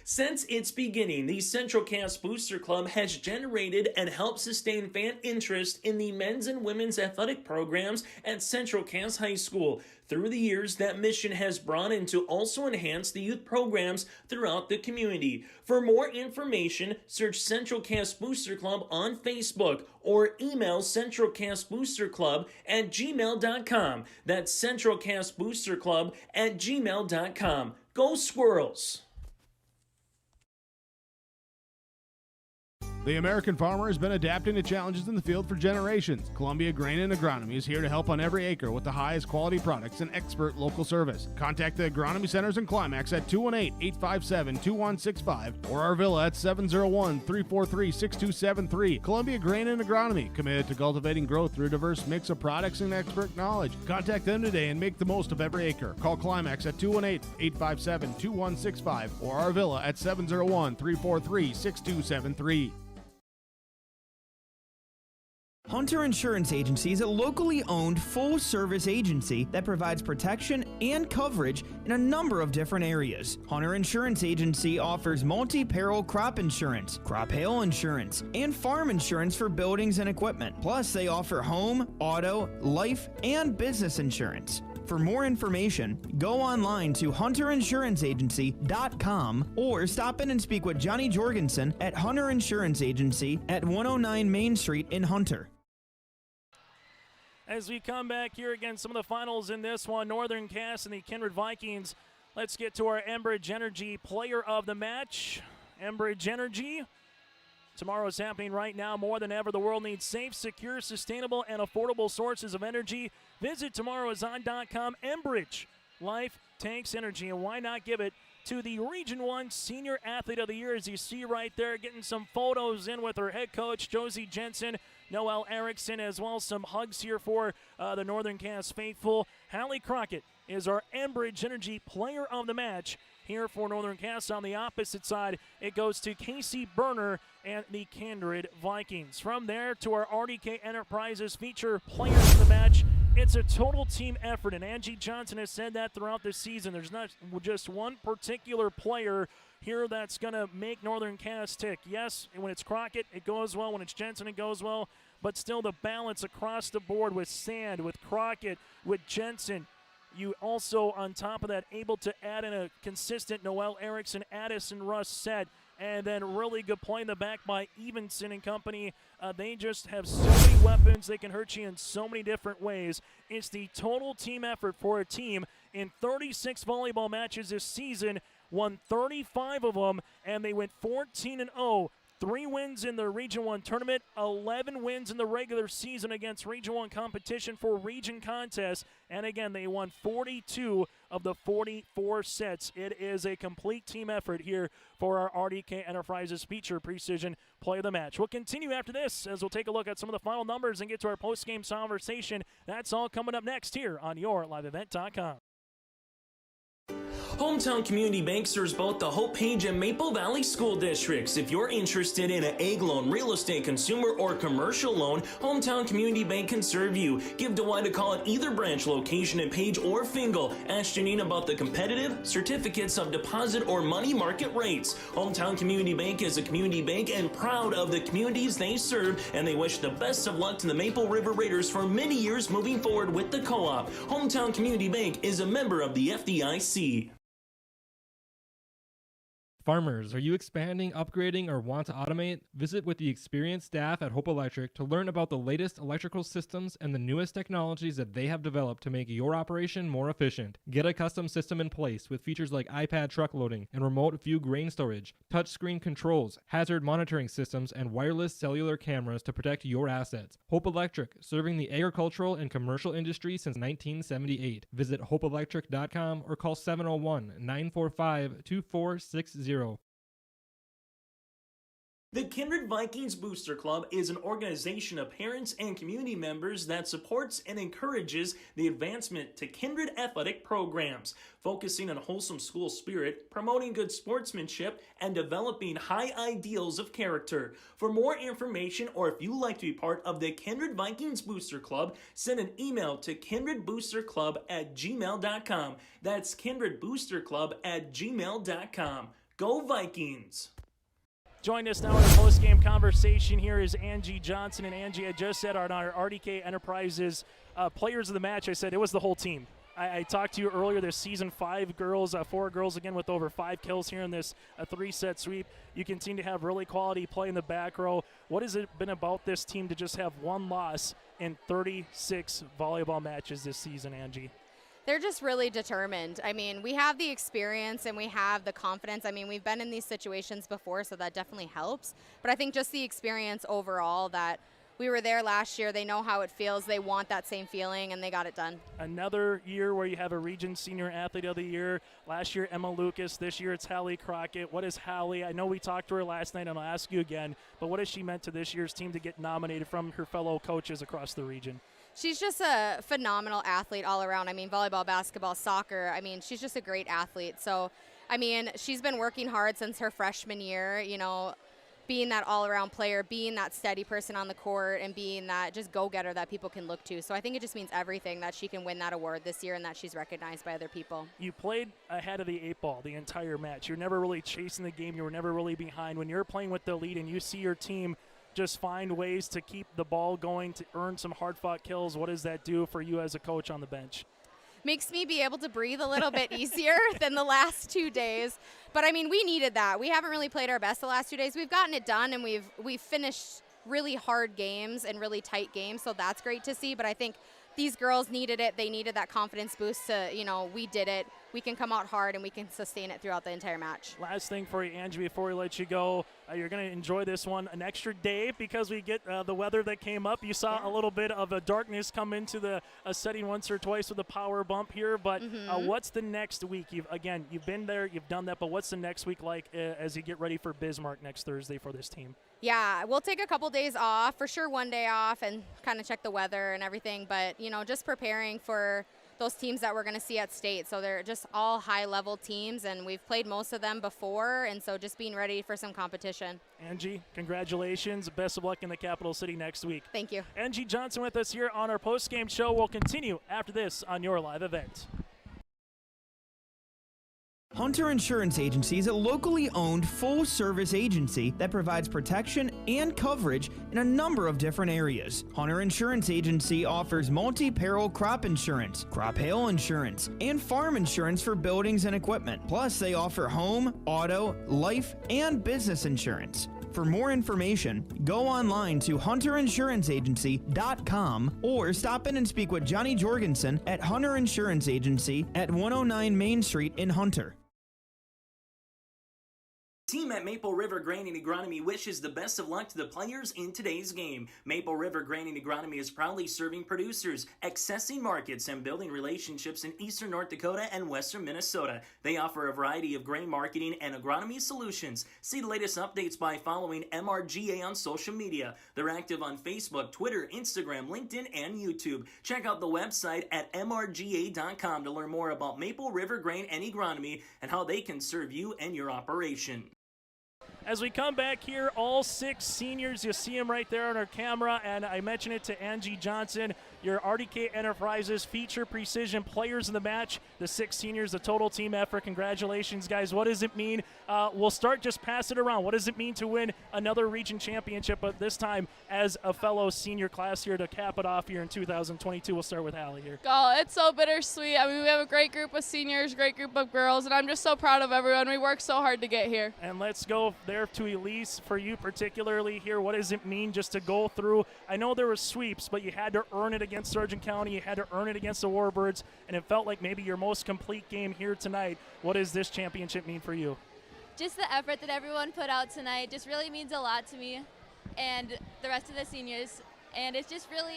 Since its beginning, the Central Cass Booster Club has generated and helped sustain fan interest in the men's and women's athletic programs at Central Cass High School. Through the years, that mission has brought in to also enhance the youth programs throughout the community. For more information, search Central Cass Booster Club on Facebook or email centralcassboosterclub@gmail.com. That's centralcassboosterclub@gmail.com. Go Squirrels! The American farmer has been adapting to challenges in the field for generations. Columbia Grain and Agronomy is here to help on every acre with the highest quality products and expert local service. Contact the agronomy centers in Climax at 218-857-2165 or our villa at 701-343-6273. Columbia Grain and Agronomy, committed to cultivating growth through a diverse mix of products and expert knowledge. Contact them today and make the most of every acre. Call Climax at 218-857-2165 or our villa at 701-343-6273. Hunter Insurance Agency is a locally owned full-service agency that provides protection and coverage in a number of different areas. Hunter Insurance Agency offers multi-peril crop insurance, crop hail insurance, and farm insurance for buildings and equipment. Plus, they offer home, auto, life, and business insurance. For more information, go online to hunterinsuranceagency.com or stop in and speak with Johnny Jorgensen at Hunter Insurance Agency at 109 Main Street in Hunter. As we come back here again, some of the finals in this one, Northern Cass and the Kindred Vikings. Let's get to our Enbridge Energy player of the match. Enbridge Energy. Tomorrow's happening right now. More than ever, the world needs safe, secure, sustainable, and affordable sources of energy. Visit tomorrowison.com. Enbridge. Life takes energy, and why not give it to the Region 1 Senior Athlete of the Year, as you see right there, getting some photos in with her head coach, Josie Jensen, Noelle Erickson, as well as some hugs here for the Northern Cass faithful. Hallie Crockett is our Enbridge Energy player of the match here for Northern Cass. On the opposite side, it goes to Casey Berner and the Kindred Vikings. From there to our RDK Enterprises feature players of the match. It's a total team effort, and Angie Johnson has said that throughout the season. There's not just one particular player here that's going to make Northern Cass tick. Yes, when it's Crockett, it goes well. When it's Jensen, it goes well. But still the balance across the board with Sand, with Crockett, with Jensen. You also, on top of that, able to add in a consistent Noelle Erickson, Addison Russ set, and then really good play in the back by Evenson and company. They just have so many weapons. They can hurt you in so many different ways. It's the total team effort for a team in 36 volleyball matches this season, won 35 of them, and they went 14-0. 3 wins in the Region 1 tournament, 11 wins in the regular season against Region 1 competition for region contests. And again, they won 42 of the 44 sets. It is a complete team effort here for our RDK Enterprises feature precision play of the match. We'll continue after this as we'll take a look at some of the final numbers and get to our post-game conversation. That's all coming up next here on YourLiveEvent.com. Hometown Community Bank serves both the Hope Page and Maple Valley school districts. If you're interested in an egg loan, real estate, consumer, or commercial loan, Hometown Community Bank can serve you. Give Dwight a call at either branch location in Page or Fingal. Ask Janine about the competitive certificates of deposit or money market rates. Hometown Community Bank is a community bank and proud of the communities they serve, and they wish the best of luck to the Maple River Raiders for many years moving forward with the co-op. Hometown Community Bank is a member of the FDIC. Farmers, are you expanding, upgrading, or want to automate? Visit with the experienced staff at Hope Electric to learn about the latest electrical systems and the newest technologies that they have developed to make your operation more efficient. Get a custom system in place with features like iPad truck loading and remote view grain storage, touchscreen controls, hazard monitoring systems, and wireless cellular cameras to protect your assets. Hope Electric, serving the agricultural and commercial industry since 1978. Visit hopeelectric.com or call 701-945-2460. The Kindred Vikings Booster Club is an organization of parents and community members that supports and encourages the advancement to Kindred athletic programs, focusing on wholesome school spirit, promoting good sportsmanship, and developing high ideals of character. For more information, or if you'd like to be part of the Kindred Vikings Booster Club, send an email to kindredboosterclub@gmail.com. That's kindredboosterclub@gmail.com. Go Vikings! Join us now in a post-game conversation here is Angie Johnson. And Angie, I just said on our RDK Enterprises players of the match, I said it was the whole team. I talked to you earlier this season, 5 girls, 4 girls again with over 5 kills here in this 3-set sweep. You continue to have really quality play in the back row. What has it been about this team to just have 1 loss in 36 volleyball matches this season, Angie? They're just really determined. I mean, we have the experience and we have the confidence. I mean, we've been in these situations before, so that definitely helps. But I think just the experience overall that we were there last year, they know how it feels, they want that same feeling, and they got it done. Another year where you have a Region Senior Athlete of the Year. Last year, Emma Lucas. This year, it's Hallie Crockett. What is Hallie? I know we talked to her last night, and I'll ask you again, but what has she meant to this year's team to get nominated from her fellow coaches across the region? She's just a phenomenal athlete all around. I mean, volleyball, basketball, soccer. I mean, she's just a great athlete. So, I mean, she's been working hard since her freshman year, you know, being that all-around player, being that steady person on the court, and being that just go-getter that people can look to. So I think it just means everything that she can win that award this year and that she's recognized by other people. You played ahead of the 8-ball the entire match. You're never really chasing the game. You were never really behind. When you're playing with the lead and you see your team just find ways to keep the ball going, to earn some hard-fought kills, what does that do for you as a coach on the bench? Makes me be able to breathe a little bit easier than the last 2 days. But, I mean, we needed that. We haven't really played our best the last 2 days. We've gotten it done, and we've finished really hard games and really tight games, so that's great to see. But I think these girls needed it. They needed that confidence boost to, you know, we did it. We can come out hard, and we can sustain it throughout the entire match. Last thing for you, Angie, before we let you go, you're going to enjoy this one an extra day because we get the weather that came up. You saw a little bit of a darkness come into the setting once or twice with a power bump here, but what's the next week? You've been there, you've done that, but what's the next week like as you get ready for Bismarck next Thursday for this team? Yeah, we'll take a couple days off, for sure 1 day off, and kind of check the weather and everything, but, you know, just preparing for those teams that we're going to see at state. So they're just all high-level teams, and we've played most of them before, and so just being ready for some competition. Angie, congratulations. Best of luck in the capital city next week. Thank you. Angie Johnson with us here on our post-game show. We'll continue after this on your live event. Hunter Insurance Agency is a locally owned full-service agency that provides protection and coverage in a number of different areas. Hunter Insurance Agency offers multi-peril crop insurance, crop hail insurance, and farm insurance for buildings and equipment. Plus, they offer home, auto, life, and business insurance. For more information, go online to hunterinsuranceagency.com or stop in and speak with Johnny Jorgensen at Hunter Insurance Agency at 109 Main Street in Hunter. Team at Maple River Grain and Agronomy wishes the best of luck to the players in today's game. Maple River Grain and Agronomy is proudly serving producers, accessing markets, and building relationships in eastern North Dakota and western Minnesota. They offer a variety of grain marketing and agronomy solutions. See the latest updates by following MRGA on social media. They're active on Facebook, Twitter, Instagram, LinkedIn, and YouTube. Check out the website at mrga.com to learn more about Maple River Grain and Agronomy and how they can serve you and your operation. As we come back here, all 6 seniors, you see them right there on our camera, and I mentioned it to Angie Johnson, your RDK Enterprises feature precision players of the match, the 6 seniors, the total team effort. Congratulations, guys. What does it mean? We'll start, just pass it around. What does it mean to win another region championship, but this time as a fellow senior class here to cap it off here in 2022? We'll start with Hallie here. Oh, it's so bittersweet. I mean, we have a great group of seniors, great group of girls, and I'm just so proud of everyone. We worked so hard to get here. And let's go there to Elise, for you particularly here. What does it mean just to go through? I know there were sweeps, but you had to earn it against Sargent County. You had to earn it against the Warbirds, and it felt like maybe your most complete game here tonight. What does this championship mean for you? Just the effort that everyone put out tonight just really means a lot to me and the rest of the seniors, and it's just really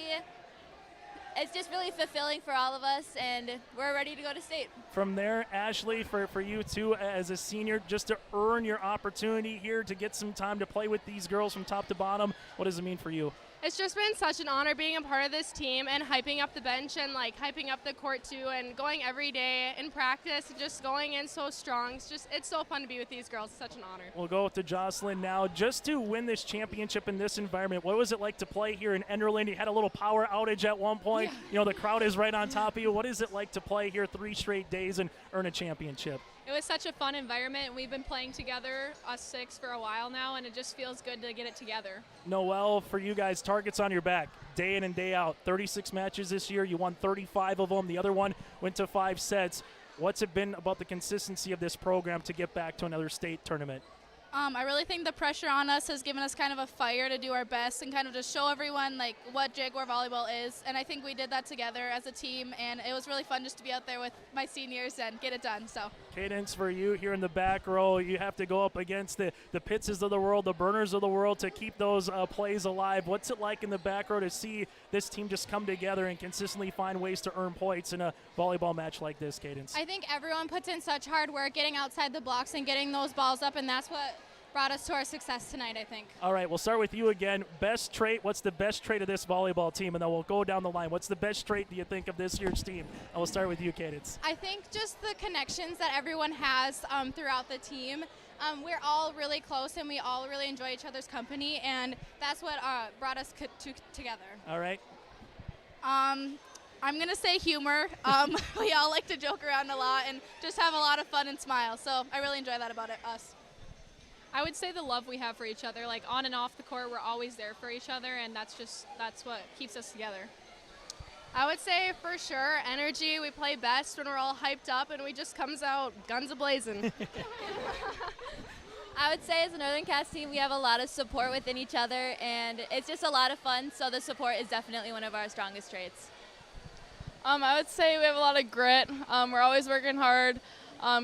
fulfilling for all of us, and we're ready to go to state. From there, Ashley, for you too, as a senior, just to earn your opportunity here to get some time to play with these girls from top to bottom, what does it mean for you? It's just been such an honor being a part of this team and hyping up the bench and like hyping up the court too, and going every day in practice and just going in so strong. It's so fun to be with these girls. It's such an honor. We'll go to Jocelyn now. Just to win this championship in this environment, what was it like to play here in Enderlin? You had a little power outage at one point. like, the crowd is right on top of you. What is it like to play here 3 straight days and earn a championship? It was such a fun environment. We've been playing together, us 6, for a while now, and it just feels good to get it together. Noel, for you guys, targets on your back, day in and day out. 36 matches this year. You won 35 of them. The other one went to 5 sets. What's it been about the consistency of this program to get back to another state tournament? I really think the pressure on us has given us kind of a fire to do our best and kind of just show everyone like what Jaguar volleyball is. And I think we did that together as a team, and it was really fun just to be out there with my seniors and get it done. So, Cadence, for you here in the back row, you have to go up against the Pittses of the world, the Burners of the world to keep those plays alive. What's it like in the back row to see this team just come together and consistently find ways to earn points in a volleyball match like this, Cadence? I think everyone puts in such hard work getting outside the blocks and getting those balls up, and that's what brought us to our success tonight, I think. All right, we'll start with you again. Best trait, what's the best trait of this volleyball team? And then we'll go down the line. What's the best trait do you think of this year's team? And we'll start with you, Cadence. I think just the connections that everyone has throughout the team. We're all really close, and we all really enjoy each other's company, and that's what brought us together. All right. I'm going to say humor. We all like to joke around a lot and just have a lot of fun and smile, so I really enjoy that about us. I would say the love we have for each other, like on and off the court, we're always there for each other, and that's what keeps us together. I would say for sure energy. We play best when we're all hyped up and we just comes out guns a-blazing. I would say as a Northern Cast team, we have a lot of support within each other, and it's just a lot of fun, so the support is definitely one of our strongest traits. I would say we have a lot of grit. We're always working hard.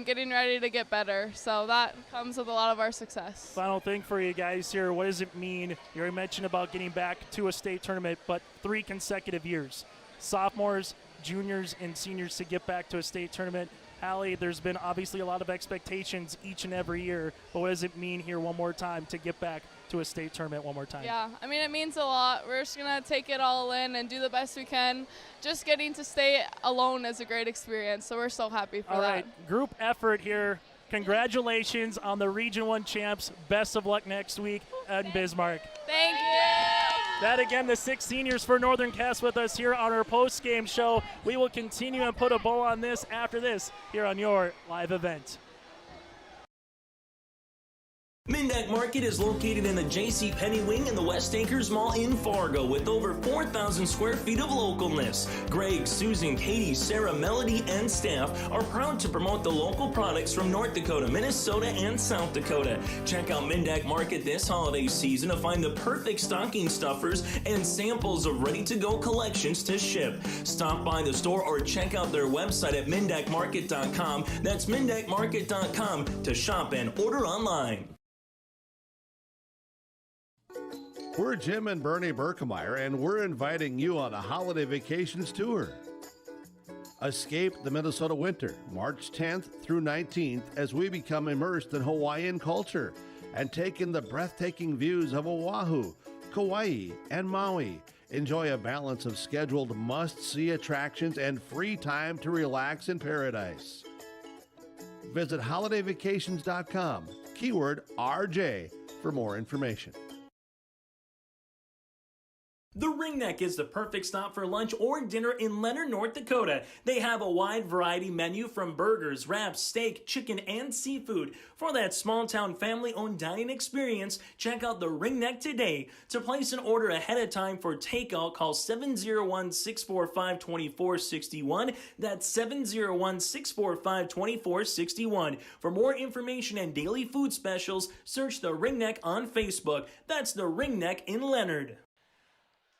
Getting ready to get better. So that comes with a lot of our success. Final thing for you guys here. What does it mean? You already mentioned about getting back to a state tournament, but 3 consecutive years. Sophomores, juniors, and seniors to get back to a state tournament. Hallie, there's been obviously a lot of expectations each and every year, but what does it mean here one more time to get back to a state tournament one more time? Yeah, I mean, it means a lot. We're just going to take it all in and do the best we can. Just getting to stay alone is a great experience, so we're so happy for that. All right, group effort here. Congratulations on the Region 1 champs. Best of luck next week at Bismarck. Thank you. That again, the 6 seniors for Northern Cast with us here on our post-game show. We will continue and put a bow on this after this here on your live event. Mindak Market is located in the J.C. Penney wing in the West Acres Mall in Fargo with over 4,000 square feet of localness. Greg, Susan, Katie, Sarah, Melody, and staff are proud to promote the local products from North Dakota, Minnesota, and South Dakota. Check out Mindak Market this holiday season to find the perfect stocking stuffers and samples of ready-to-go collections to ship. Stop by the store or check out their website at mindakmarket.com. That's mindakmarket.com to shop and order online. We're Jim and Bernie Berkemeyer, and we're inviting you on a holiday vacations tour. Escape the Minnesota winter, March 10th through 19th, as we become immersed in Hawaiian culture and take in the breathtaking views of Oahu, Kauai, and Maui. Enjoy a balance of scheduled must-see attractions and free time to relax in paradise. Visit holidayvacations.com, keyword RJ, for more information. The Ringneck is the perfect stop for lunch or dinner in Leonard, North Dakota. They have a wide variety menu from burgers, wraps, steak, chicken, and seafood. For that small-town family-owned dining experience, check out the Ringneck today. To place an order ahead of time for takeout, call 701-645-2461. That's 701-645-2461. For more information and daily food specials, search the Ringneck on Facebook. That's the Ringneck in Leonard.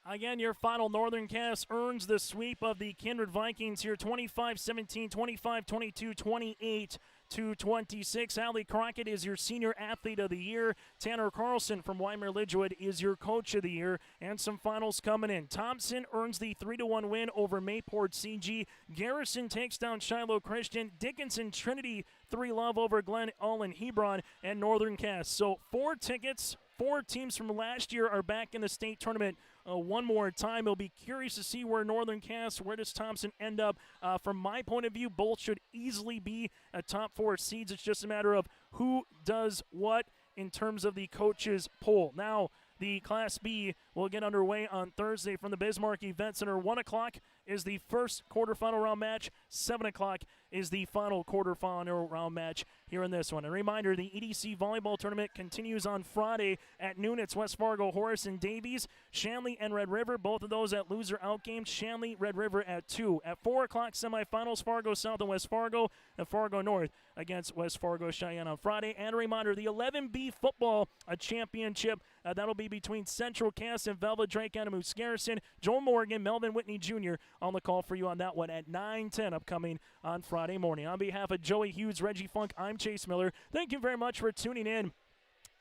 Again, your final Northern Cast earns the sweep of the Kindred Vikings here, 25-17, 25-22, 28-26. Allie Crockett is your Senior Athlete of the Year. Tanner Carlson from Weimar-Lidgewood is your Coach of the Year. And some finals coming in. Thompson earns the 3-1 win over Mayport CG. Garrison takes down Shiloh Christian. Dickinson Trinity 3-love over Glen Ullin Hebron and Northern Cast. So 4 tickets. 4 teams from last year are back in the state tournament one more time. It'll be curious to see where Northern Cast, where does Thompson end up. From my point of view, both should easily be a top 4 seeds. It's just a matter of who does what in terms of the coaches poll. Now, The Class B will get underway on Thursday from the Bismarck Event Center. 1 o'clock is the first quarterfinal round match. 7 o'clock is the final quarterfinal round match here in this one. A reminder, the EDC Volleyball Tournament continues on Friday at noon. It's West Fargo, Horace, and Davies. Shanley and Red River, both of those at loser out games. Shanley, Red River at 2. At 4 o'clock, semifinals, Fargo South and West Fargo, and Fargo North against West Fargo Cheyenne on Friday. And a reminder, the 11B football championship, that'll be between Central Cass and Velva Drake and Moose Garrison. Joel Morgan, Melvin Whitney Jr. on the call for you on that one at 9:10 upcoming on Friday morning. On behalf of Joey Hughes, Reggie Funk, I'm Chase Miller. Thank you very much for tuning in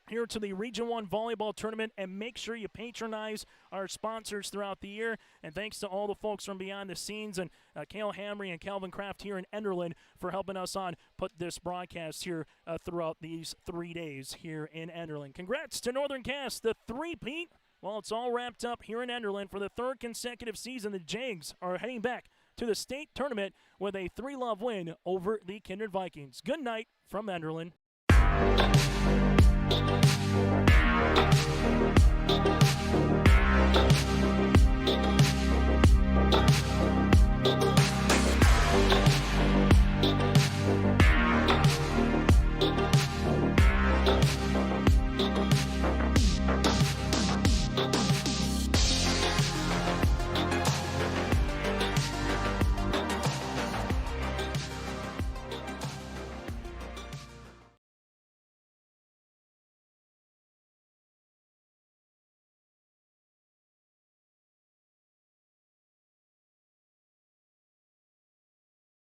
here to the Region 1 Volleyball Tournament, and make sure you patronize our sponsors throughout the year. And thanks to all the folks from behind the scenes, and Cale Hamry and Calvin Kraft here in Enderlin for helping us on put this broadcast here throughout these 3 days here in Enderlin. Congrats to Northern Cass, the three-peat. Well, it's all wrapped up here in Enderlin. For the third consecutive season, the Jags are heading back to the state tournament with a 3-love win over the Kindred Vikings. Good night from Enderlin.